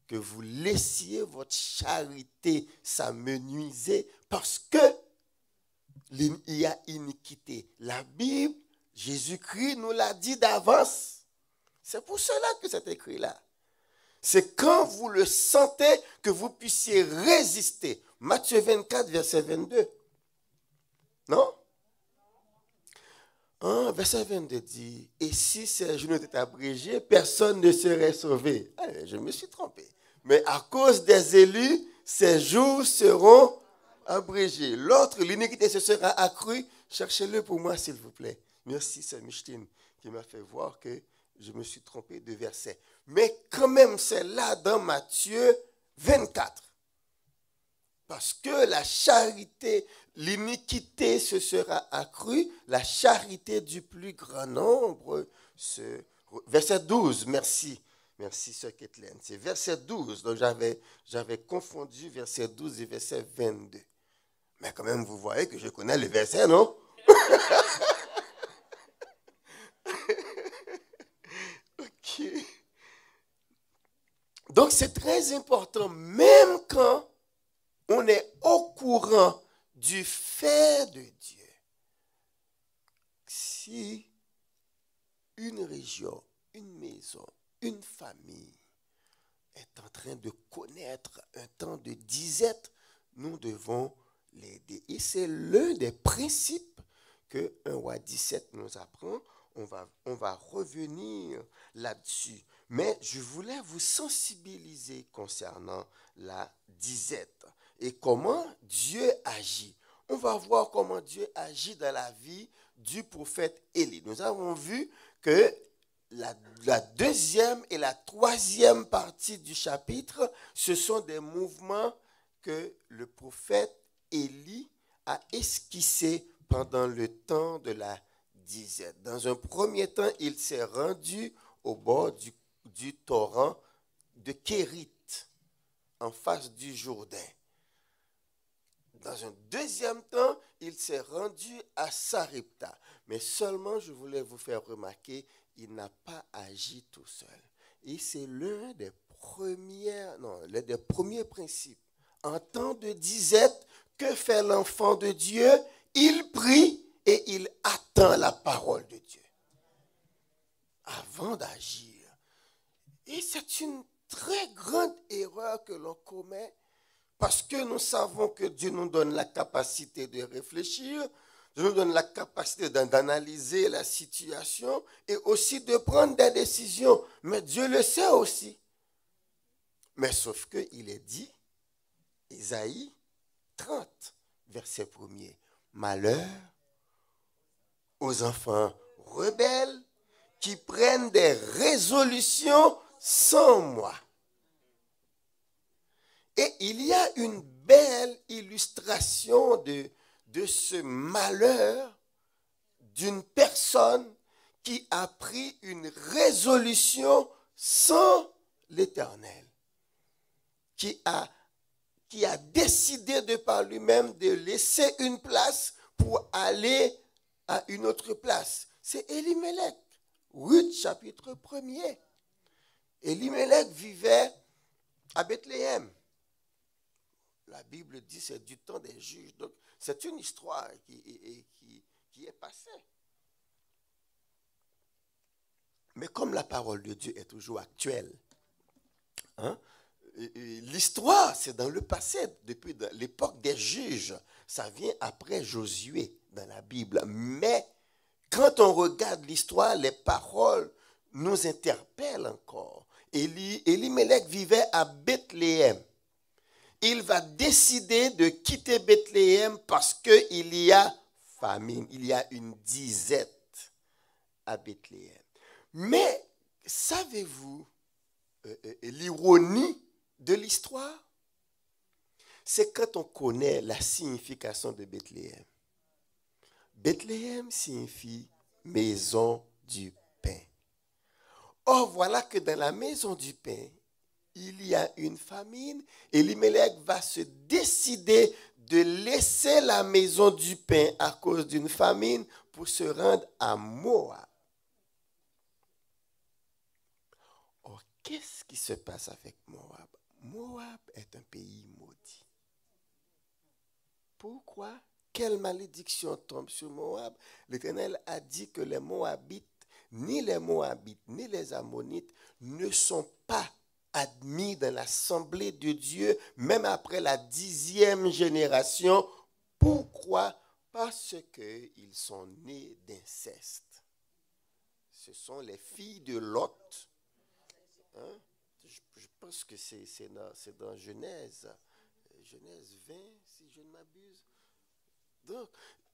que vous laissiez votre charité s'amenuiser parce que il y a iniquité. La Bible, Jésus-Christ nous l'a dit d'avance. C'est pour cela que c'est écrit là. C'est quand vous le sentez que vous puissiez résister. Matthieu 24, verset 22. Non? Verset 22 dit, « Et si ces jours étaient abrégés, personne ne serait sauvé. » Je me suis trompé. Mais à cause des élus, ces jours seront abrégés. L'autre, l'iniquité se sera accrue. Cherchez-le pour moi, s'il vous plaît. Merci, c'est Micheline qui m'a fait voir que je me suis trompé de verset. Mais quand même, c'est là dans Matthieu 24. Parce que la charité, l'iniquité se sera accrue, la charité du plus grand nombre se... Verset 12, merci. Merci, sœur Kathleen. C'est verset 12, donc j'avais confondu verset 12 et verset 22. Mais quand même, vous voyez que je connais le verset, non? Ok. Donc, c'est très important, même quand on est au courant du fait de Dieu. Si une région, une maison, une famille est en train de connaître un temps de disette, nous devons l'aider. Et c'est l'un des principes que 1 Roi 17 nous apprend. On va revenir là-dessus. Mais je voulais vous sensibiliser concernant la disette et comment Dieu agit. On va voir comment Dieu agit dans la vie du prophète Élie. Nous avons vu que la deuxième et la troisième partie du chapitre, ce sont des mouvements que le prophète Élie a esquissés pendant le temps de la disette. Dans un premier temps, il s'est rendu au bord du torrent de Kérit, en face du Jourdain. Dans un deuxième temps, il s'est rendu à Sarepta. Mais seulement, je voulais vous faire remarquer, il n'a pas agi tout seul. Et c'est l'un des premiers principes. En temps de disette, que fait l'enfant de Dieu? Il prie et il attend la parole de Dieu avant d'agir. Et c'est une très grande erreur que l'on commet parce que nous savons que Dieu nous donne la capacité de réfléchir, Dieu nous donne la capacité d'analyser la situation et aussi de prendre des décisions. Mais Dieu le sait aussi. Mais sauf qu'il est dit, Isaïe 30, verset 1er, « Malheur aux enfants rebelles qui prennent des résolutions sans moi. » Et il y a une belle illustration de ce malheur d'une personne qui a pris une résolution sans l'Éternel, qui a décidé de par lui-même de laisser une place pour aller à une autre place. C'est Elimelech, Ruth chapitre 1er. Elimelech vivait à Bethléem. La Bible dit que c'est du temps des juges. Donc, c'est une histoire qui est passée. Mais comme la parole de Dieu est toujours actuelle, l'histoire, c'est dans le passé, depuis l'époque des juges. Ça vient après Josué dans la Bible. Mais quand on regarde l'histoire, les paroles nous interpellent encore. Elimelech vivait à Bethléem. Il va décider de quitter Bethléem parce qu'il y a famine, il y a une disette à Bethléem. Mais savez-vous l'ironie de l'histoire? C'est quand on connaît la signification de Bethléem. Bethléem signifie maison du pain. Or, voilà que dans la maison du pain, il y a une famine et Elimelech va se décider de laisser la maison du pain à cause d'une famine pour se rendre à Moab. Or, qu'est-ce qui se passe avec Moab? Moab est un pays maudit. Pourquoi? Quelle malédiction tombe sur Moab? L'Éternel a dit que les Moabites, ni les Ammonites, ne sont pas admis dans l'assemblée de Dieu, même après la 10e génération. Pourquoi? Parce qu'ils sont nés d'inceste. Ce sont les filles de Lot. Hein? Je pense que c'est dans Genèse 20, si je ne m'abuse. Donc,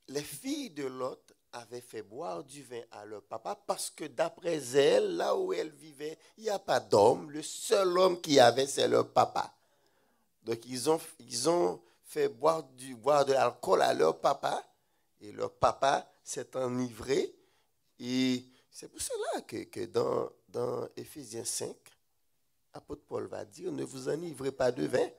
les filles de Lot avaient fait boire du vin à leur papa parce que d'après elles, là où elles vivaient, il n'y a pas d'homme. Le seul homme qu'il y avait, c'est leur papa. Donc, ils ont fait boire de l'alcool à leur papa et leur papa s'est enivré. Et c'est pour cela que dans Éphésiens 5, l'apôtre Paul va dire, ne vous enivrez pas de vin.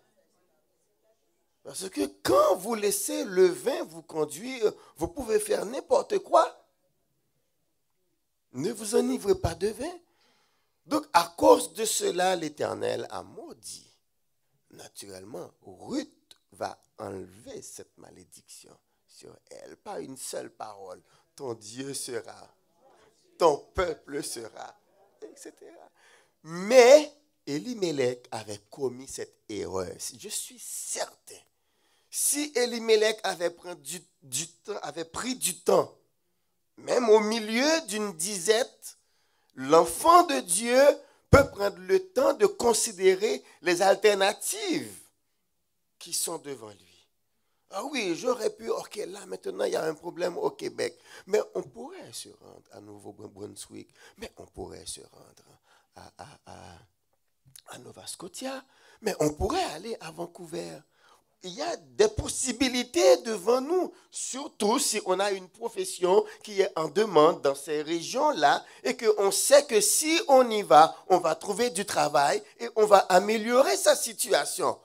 Parce que quand vous laissez le vin vous conduire, vous pouvez faire n'importe quoi. Ne vous enivrez pas de vin. Donc, à cause de cela, l'Éternel a maudit. Naturellement, Ruth va enlever cette malédiction sur elle. Pas une seule parole. Ton Dieu sera, ton peuple sera, etc. Mais Elimelech avait commis cette erreur. Je suis certain. Si Elimelech avait pris du temps, même au milieu d'une disette, l'enfant de Dieu peut prendre le temps de considérer les alternatives qui sont devant lui. Ah oui, j'aurais pu, ok, là maintenant il y a un problème au Québec, mais on pourrait se rendre à Nouveau-Brunswick, mais on pourrait se rendre à Nova Scotia, mais on pourrait aller à Vancouver. Il y a des possibilités devant nous, surtout si on a une profession qui est en demande dans ces régions-là et qu'on sait que si on y va, on va trouver du travail et on va améliorer sa situation.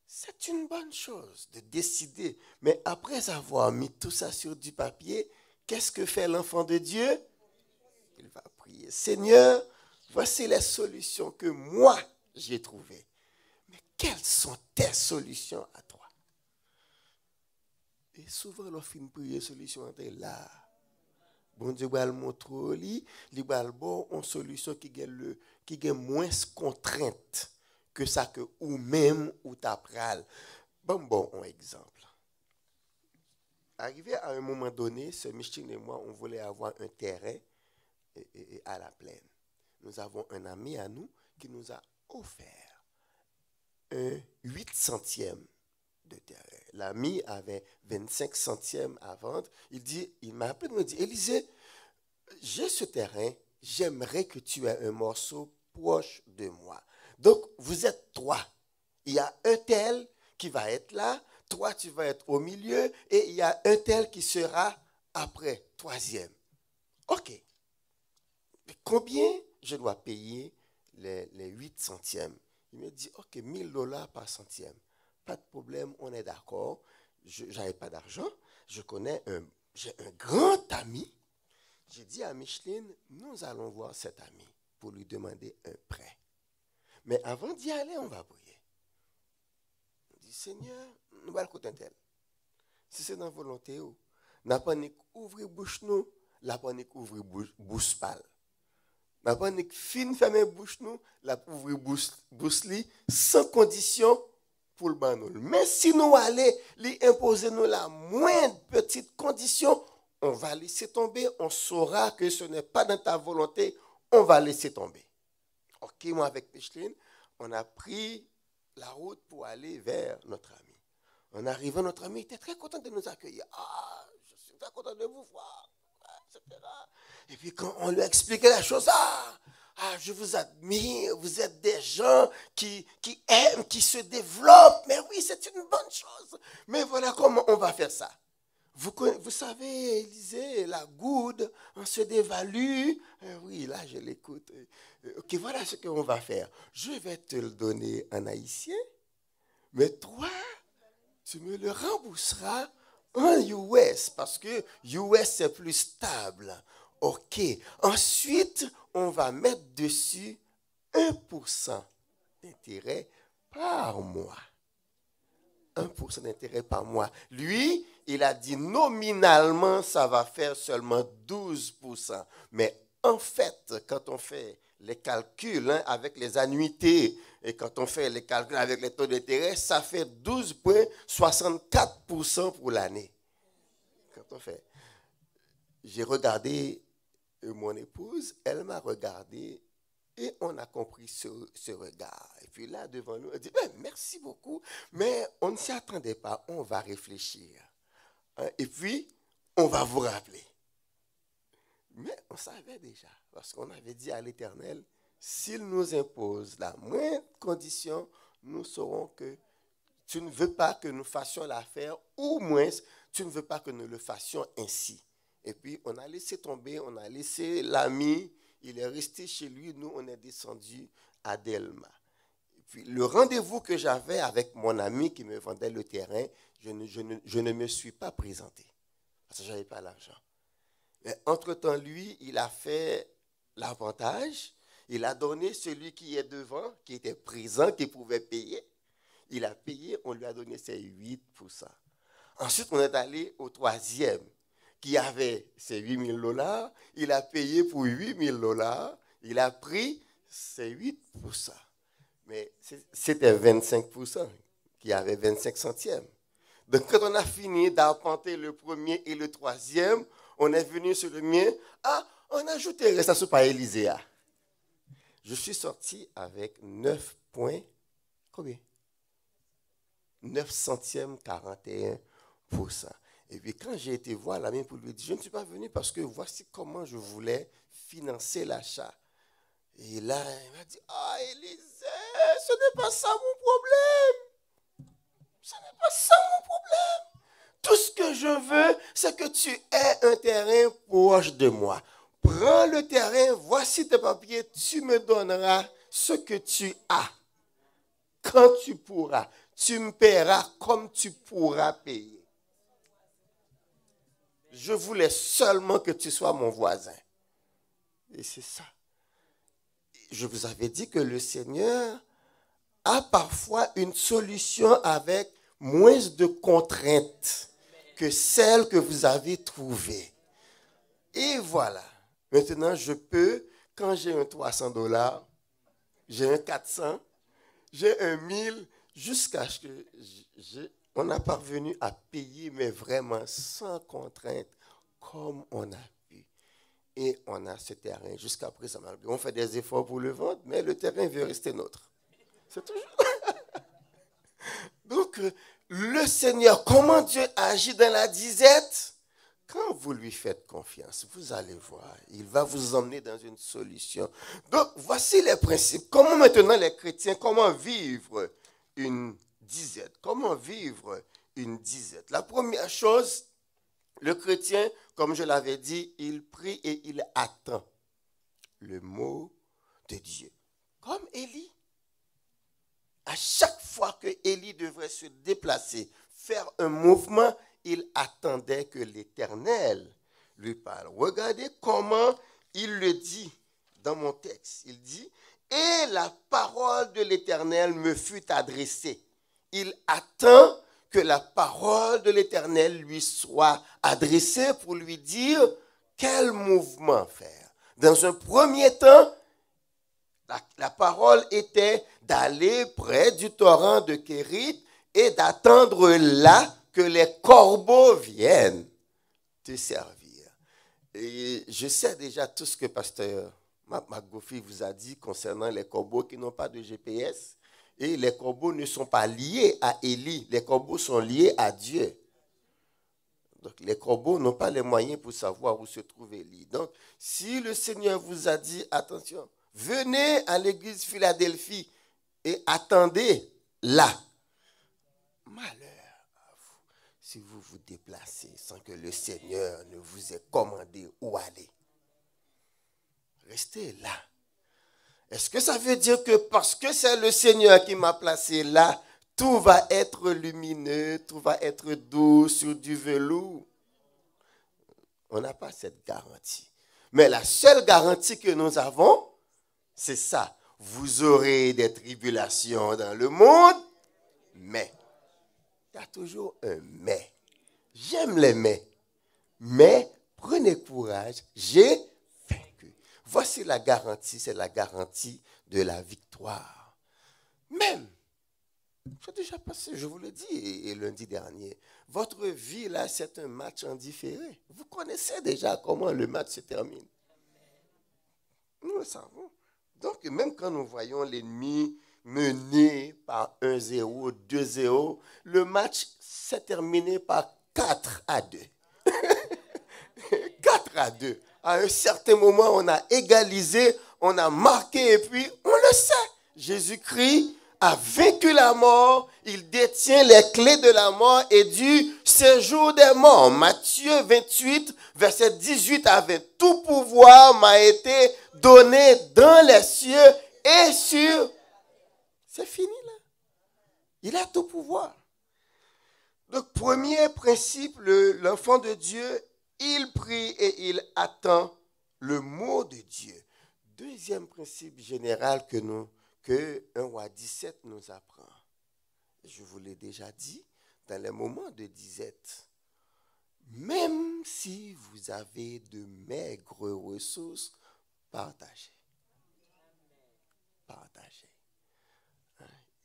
C'est une bonne chose de décider. Mais après avoir mis tout ça sur du papier, qu'est-ce que fait l'enfant de Dieu? Il va prier. Seigneur, voici les solutions que moi j'ai trouvées. Mais quelles sont tes solutions à toi? Et souvent, lorsqu'on finit prier solution, on est là. Bon Dieu va le montrer, il va le bon une solution qui est moins contrainte que ça que ou même ou t'appral. Bon, un exemple. Arrivé à un moment donné, ce Micheline et moi, on voulait avoir un terrain à la plaine. Nous avons un ami à nous qui nous a offert un 8 centièmes de terrain. L'ami avait 25 centièmes à vendre. Il m'a appelé et m'a dit, Élisée, j'ai ce terrain, j'aimerais que tu aies un morceau proche de moi. Donc, vous êtes 3. Il y a un tel qui va être là, toi tu vas être au milieu, et il y a un tel qui sera après, 3e. OK. Mais combien je dois payer les 8 centièmes? Il me dit, OK, $1000 par centième. Pas de problème, on est d'accord. Je n'avais pas d'argent. J'ai un grand ami. J'ai dit à Micheline, nous allons voir cet ami pour lui demander un prêt. Mais avant d'y aller, on va prier. On dit, Seigneur, nous allons écouter un tel. Si c'est dans la volonté, n'a pas ouvrir bouche nous, la pas ouvrir bouche pâle. N'a pas fin fermer bouche nous, la ouvrir bouche li sans condition pour le banol. Mais si nous allons lui imposer nous la moindre petite condition, on va laisser tomber, on saura que ce n'est pas dans ta volonté, on va laisser tomber. Ok, moi avec Micheline, on a pris la route pour aller vers notre ami. En arrivant, notre ami était très content de nous accueillir. Ah, je suis très content de vous voir, etc. Et puis quand on lui a expliqué la chose, je vous admire, vous êtes des gens qui aiment, qui se développent. Mais oui, c'est une bonne chose. Mais voilà comment on va faire ça. Vous savez, Élisée, la goude, on se dévalue. Oui, là, je l'écoute. Ok, voilà ce qu'on va faire. Je vais te le donner en haïtien, mais toi, tu me le rembourseras en US, parce que US, c'est plus stable. Ok. Ensuite, on va mettre dessus 1% d'intérêt par mois. 1% d'intérêt par mois. Lui, il a dit nominalement, ça va faire seulement 12%. Mais en fait, quand on fait les calculs avec les annuités, et quand on fait les calculs avec les taux d'intérêt, ça fait 12,64% pour l'année. Quand on fait, j'ai regardé mon épouse, elle m'a regardé et on a compris ce regard. Et puis là, devant nous, elle dit, merci beaucoup, mais on ne s'y attendait pas, on va réfléchir. Et puis, on va vous rappeler. Mais on savait déjà, parce qu'on avait dit à l'Éternel, s'il nous impose la moindre condition, nous saurons que tu ne veux pas que nous fassions l'affaire, ou moins, tu ne veux pas que nous le fassions ainsi. Et puis, on a laissé tomber, on a laissé l'ami, il est resté chez lui, nous, on est descendu à Delma. Et puis, le rendez-vous que j'avais avec mon ami qui me vendait le terrain, je ne me suis pas présenté, parce que je n'avais pas l'argent. Mais entre-temps, lui, il a fait l'avantage, il a donné celui qui est devant, qui était présent, qui pouvait payer. Il a payé, on lui a donné ses 8%. Ensuite, on est allé au troisième, qui avait ses $8,000. Il a payé pour $8,000. Il a pris ses 8%. Mais c'était 25% qui avait 25 centièmes. Donc, quand on a fini d'arpenter le premier et le troisième, on est venu sur le mien. Ah, on a ajouté le reste par Élyséa. Je suis sorti avec 9 points. Combien? 9 centièmes 41%. Et puis quand j'ai été voir l'ami pour lui dire, je ne suis pas venu parce que voici comment je voulais financer l'achat. Et là, il m'a dit, Élisée, ce n'est pas ça mon problème. Ce n'est pas ça mon problème. Tout ce que je veux, c'est que tu aies un terrain proche de moi. Prends le terrain, voici tes papiers, tu me donneras ce que tu as. Quand tu pourras, tu me paieras comme tu pourras payer. Je voulais seulement que tu sois mon voisin. Et c'est ça. Je vous avais dit que le Seigneur a parfois une solution avec moins de contraintes que celles que vous avez trouvées. Et voilà. Maintenant, je peux, quand j'ai un $300, j'ai un 400, j'ai un 1000, jusqu'à ce que on a parvenu à payer, mais vraiment sans contrainte, comme on a pu. Et on a ce terrain jusqu'à présent. On fait des efforts pour le vendre, mais le terrain veut rester nôtre. C'est toujours. Donc, le Seigneur, comment Dieu agit dans la disette? Quand vous lui faites confiance, vous allez voir, il va vous emmener dans une solution. Donc, voici les principes. Comment maintenant les chrétiens, comment vivre une disette? Comment vivre une disette? La première chose, le chrétien, comme je l'avais dit, il prie et il attend le mot de Dieu. Comme Élie. À chaque fois que Élie devrait se déplacer, faire un mouvement, il attendait que l'Éternel lui parle. Regardez comment il le dit dans mon texte. Il dit, « Et la parole de l'Éternel me fut adressée. » Il attend que la parole de l'Éternel lui soit adressée pour lui dire quel mouvement faire. Dans un premier temps, la parole était d'aller près du torrent de Kérit et d'attendre là que les corbeaux viennent te servir. Et je sais déjà tout ce que pasteur McGoffey vous a dit concernant les corbeaux qui n'ont pas de GPS. Et les corbeaux ne sont pas liés à Élie, les corbeaux sont liés à Dieu. Donc les corbeaux n'ont pas les moyens pour savoir où se trouve Élie. Donc si le Seigneur vous a dit, attention, venez à l'église Philadelphie et attendez là. Malheur à vous si vous vous déplacez sans que le Seigneur ne vous ait commandé où aller. Restez là. Est-ce que ça veut dire que parce que c'est le Seigneur qui m'a placé là, tout va être lumineux, tout va être doux sur du velours? On n'a pas cette garantie. Mais la seule garantie que nous avons, c'est ça. Vous aurez des tribulations dans le monde, mais il y a toujours un mais. J'aime les mais. Mais prenez courage, j'ai vaincu. Voici c'est la garantie, de la victoire. Même, j'ai déjà passé, je vous le dis, et lundi dernier, votre vie là, c'est un match en différé. Vous connaissez déjà comment le match se termine. Nous le savons. Donc, même quand nous voyons l'ennemi mené par 1-0, 2-0, le match s'est terminé par 4-2. 4-2. À un certain moment, on a égalisé, on a marqué et puis on le sait. Jésus-Christ a vaincu la mort, il détient les clés de la mort et du séjour des morts. Matthieu 28, verset 18 à 20. Tout pouvoir m'a été donné dans les cieux et sur... C'est fini là. Il a tout pouvoir. Donc, premier principe, l'enfant de Dieu, il prie et il attend le mot de Dieu. Deuxième principe général que 1 Roi 17 nous apprend. Je vous l'ai déjà dit, dans les moments de disette, même si vous avez de maigres ressources, partagez. Partagez.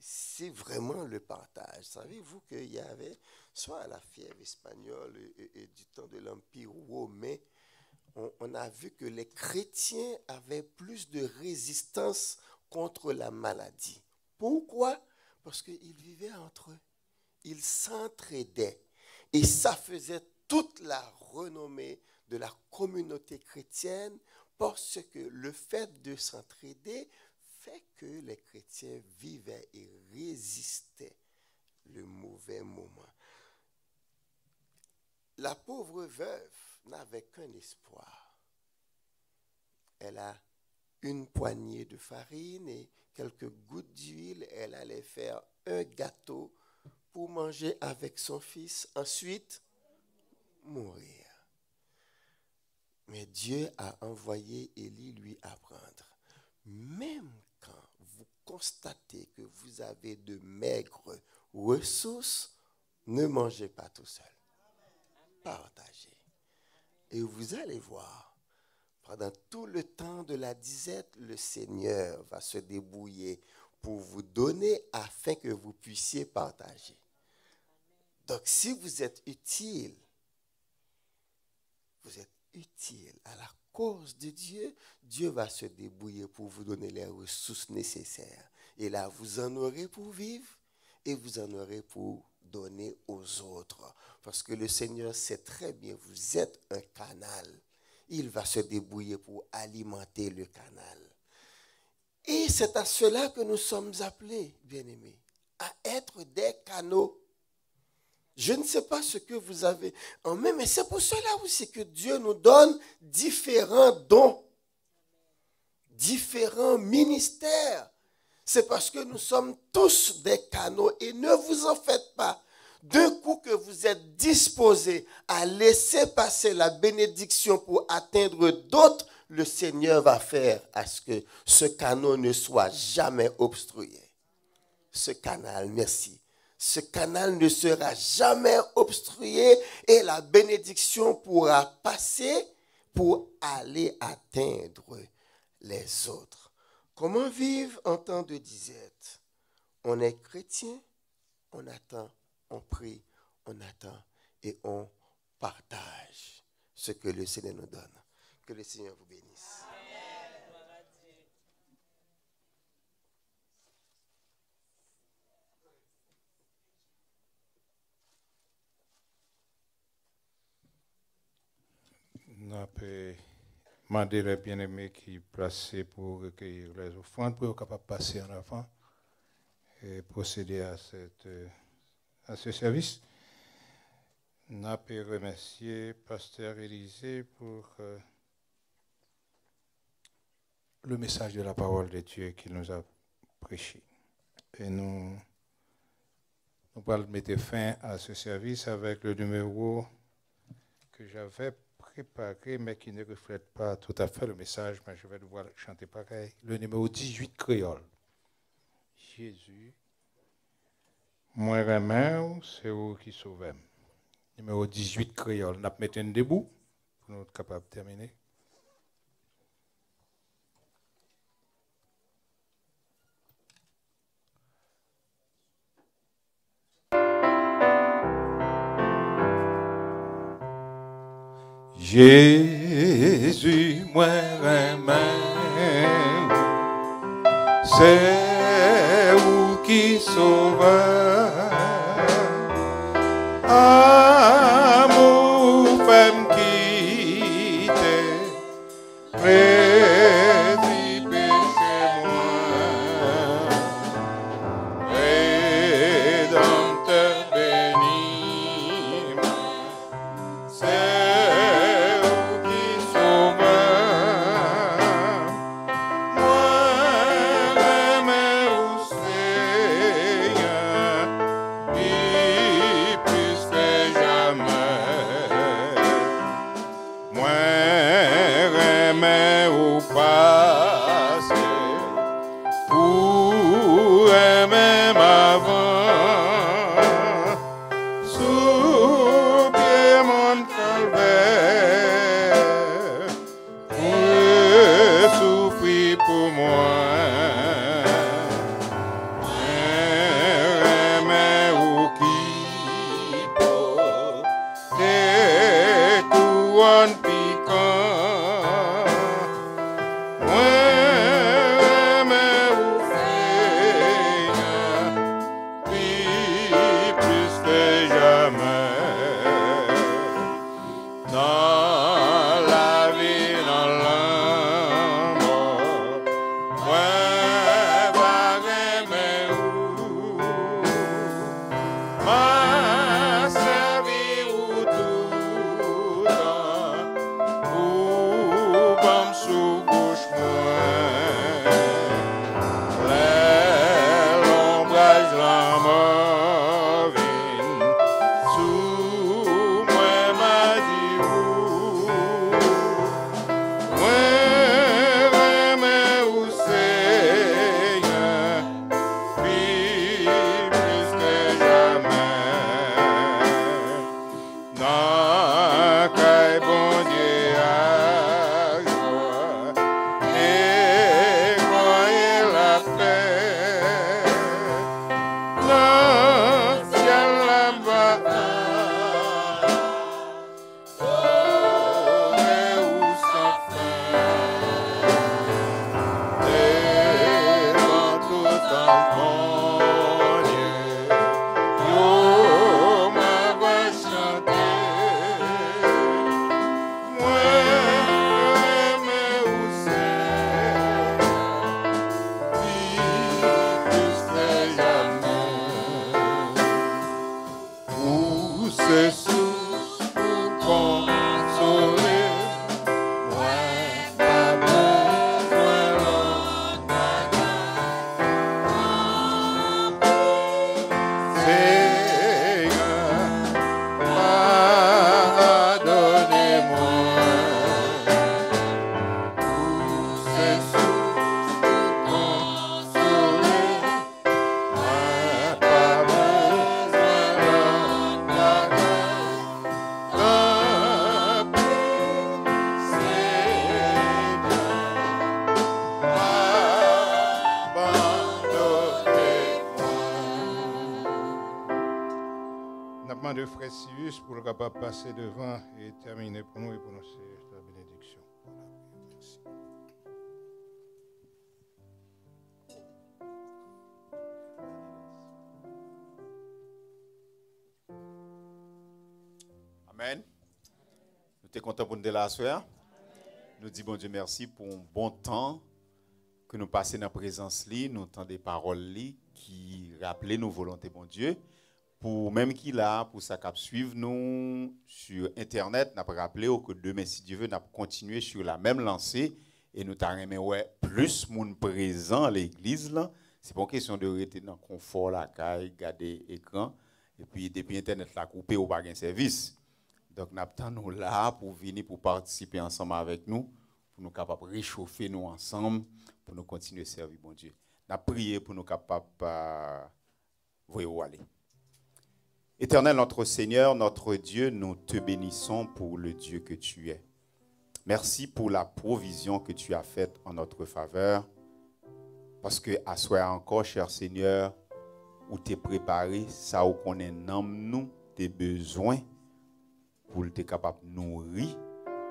C'est vraiment le partage. Savez-vous qu'il y avait, soit à la fièvre espagnole et du temps de l'Empire romain, on a vu que les chrétiens avaient plus de résistance contre la maladie. Pourquoi? Parce qu'ils vivaient entre eux. Ils s'entraidaient. Et ça faisait toute la renommée de la communauté chrétienne parce que le fait de s'entraider fait que les chrétiens vivaient et résistaient le mauvais moment. La pauvre veuve n'avait qu'un espoir. Elle a une poignée de farine et quelques gouttes d'huile. Elle allait faire un gâteau pour manger avec son fils, ensuite mourir. Mais Dieu a envoyé Élie lui apprendre. Même quand vous constatez que vous avez de maigres ressources, ne mangez pas tout seul. Partagez. Et vous allez voir, pendant tout le temps de la disette, le Seigneur va se débrouiller pour vous donner afin que vous puissiez partager. Donc, si vous êtes utile à la cause de Dieu, Dieu va se débrouiller pour vous donner les ressources nécessaires. Et là, vous en aurez pour vivre et vous en aurez pour donner aux autres. Parce que le Seigneur sait très bien, vous êtes un canal. Il va se débrouiller pour alimenter le canal. Et c'est à cela que nous sommes appelés, bien-aimés, à être des canaux. Je ne sais pas ce que vous avez en main, mais c'est pour cela aussi que Dieu nous donne différents dons, différents ministères. C'est parce que nous sommes tous des canaux et ne vous en faites pas. D'un coup que vous êtes disposés à laisser passer la bénédiction pour atteindre d'autres, le Seigneur va faire à ce que ce canal ne soit jamais obstrué. Ce canal, merci. Ce canal ne sera jamais obstrué et la bénédiction pourra passer pour aller atteindre les autres. Comment vivre en temps de disette? On est chrétien, on attend, on prie, on attend et on partage ce que le Seigneur nous donne. Que le Seigneur vous bénisse. Nous avons demandé les bien-aimés qui plaçaient pour recueillir les offrandes pour être capables de passer en avant et procéder à ce service. Nous avons remercié Pasteur Élisée pour le message de la parole de Dieu qu'il nous a prêché. Et nous allons mettre fin à ce service avec le numéro que j'avais préparé, mais qui ne reflète pas tout à fait le message, mais je vais devoir chanter pareil. Le numéro 18 créole. Jésus, moi remède, c'est vous qui sauvez. Numéro 18 créole. Nous allons mettre un debout pour nous être capables de terminer. Jésus, moi remède, c'est où qui sauve. Amour femme quitte, prési péché moi, Rédempteur béni, c'est où qui sauve. Moi, remets au Seigneur, et plus que jamais. Moi, remets au passé, pour même avant, sous pied mon calvaire, pour souffrir pour moi. Remets au qui porte des couronnes piquantes. Remets au Seigneur, plus que jamais. Dans la vie, dans la mort, ouais, va remets où m'a servi ou tout temps, ou bam sous gauche moi, l'ombrage la morvine, sous moi m'a dit où, moi remets au Seigneur, puis plus que jamais. Dans caille bon Dieu à joie, et croyez la paix. Dans ciel là-bas, et où sans fin, devant tout en bon Dieu, yo m'a va chanter. Moi, remets au Seigneur, plus que jamais. Où se source pour consoler, moi, pas besoin l'autre Seigneur, pardonnez-moi. Où se source pour consoler, moi, pas besoin l'autre tant pis, Seigneur, abandonnez-moi. N'a demandé frère Sius pour le capable passer devant et terminer pour nous et pour nous c'est la bénédiction. Voilà. Merci. Amen. Nous sommes contents pour nous de la soirée. Nous disons bon Dieu merci pour un bon temps que nous passons dans la présence li, nous entendons des paroles li qui rappellent nos volontés bon Dieu. Pour même qui là, pour ça cap suivre nous sur internet, n'a pas rappelé que demain si Dieu veut, n'a continuer sur la même lancée et nous t'arrêter ouais plus monde présent à l'église là. C'est pas une question de rester dans confort la caille, garder écran et puis depuis internet la coupé ou pas gain service. Donc nous attendons là pour venir pour participer ensemble avec nous, pour nous capables réchauffer nous ensemble, pour nous continuer à servir bon Dieu. N'a prié pour nous capables voyez où aller. Éternel notre Seigneur, notre Dieu, nous te bénissons pour le Dieu que tu es. Merci pour la provision que tu as faite en notre faveur. Parce que à soir encore, cher Seigneur, où t'es préparé, ça où qu'on est nous tes besoins pour être capable de nourrir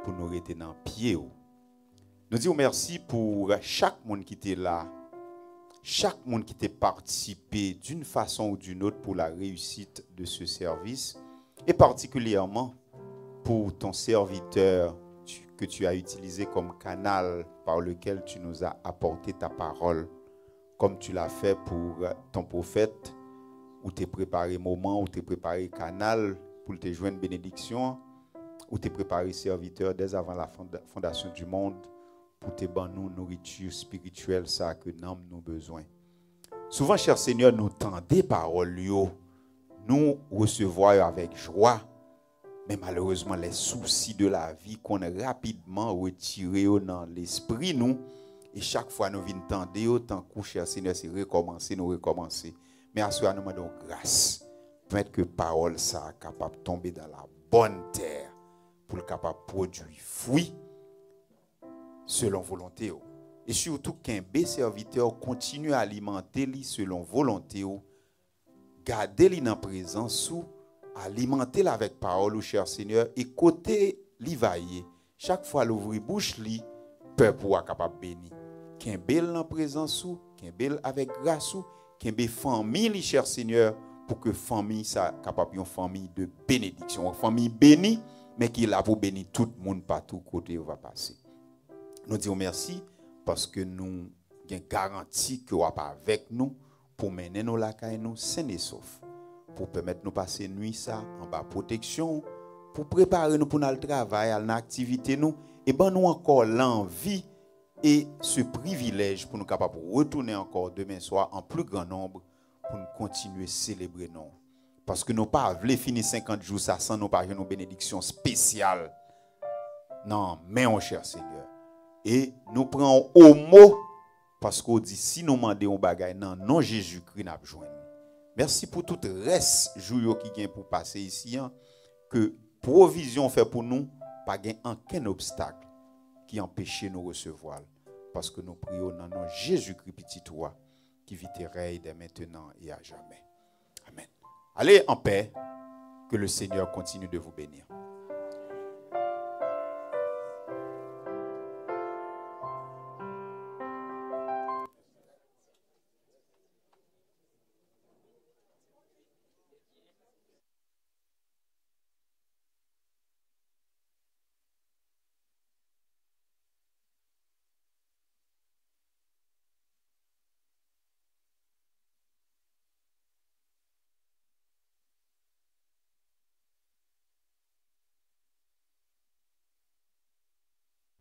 pour nous rester dans pied. Nous disons merci pour chaque monde qui était là, chaque monde qui était participé d'une façon ou d'une autre pour la réussite de ce service, et particulièrement pour ton serviteur que tu as utilisé comme canal par lequel tu nous as apporté ta parole, comme tu l'as fait pour ton prophète, où tu as préparé moment, où tu as préparé canal pour te joindre bénédiction, où tu as préparé serviteur dès avant la fondation du monde, pour te ban nous nourriture spirituelle, ça que nous avons besoin. Souvent, cher Seigneur, nous tendez paroles, nous recevons avec joie, mais malheureusement, les soucis de la vie qu'on a rapidement retirés dans l'esprit, nous, et chaque fois nous venons tendre, tant que cher Seigneur, c'est nous recommencer. Mais à ce moment, nous demandons grâce, permettre que parole ça capable de tomber dans la bonne terre, pour le capable de produire fruit selon volonté. Et surtout qu'un bé serviteur continue à alimenter lui selon volonté. Garder lui dans présence ou alimenter la avec parole, cher Seigneur, et côté livailler. Chaque fois l'ouvrir bouche li, peuple pour capable bénir. Qu'un bel dans présence ou, qu'un bel avec grâce ou, qu'un bel famille, cher Seigneur, pour que famille ça capable une famille de bénédiction, une famille bénie, mais qui est là pour bénir tout le monde partout côté où va passer. Nous disons merci parce que nous avons garanti que vous êtes avec nous pour mener nos lacailles nous sains et saufs, pour permettre nous passer nuit ça en bas protection, pour préparer nous pour notre travail, à l'activité nous, et ben nous encore l'envie et ce privilège pour nous capables de retourner encore demain soir en plus grand nombre pour nous continuer à célébrer nous. Parce que nous pas voulu finir 50 jours ça sans nous pas une bénédiction spéciale. Non, mais mon cher Seigneur. Et nous prenons au mot parce qu'on dit si nous demandons un bagage non Jésus-Christ n'a besoin. Merci pour tout le reste jour qui vient pour passer ici que provision fait pour nous pas gain aucun obstacle qui empêche nous recevoir parce que nous prions dans nom Jésus-Christ petit toi qui vit et règne dès maintenant et à jamais. Amen. Allez en paix, que le Seigneur continue de vous bénir.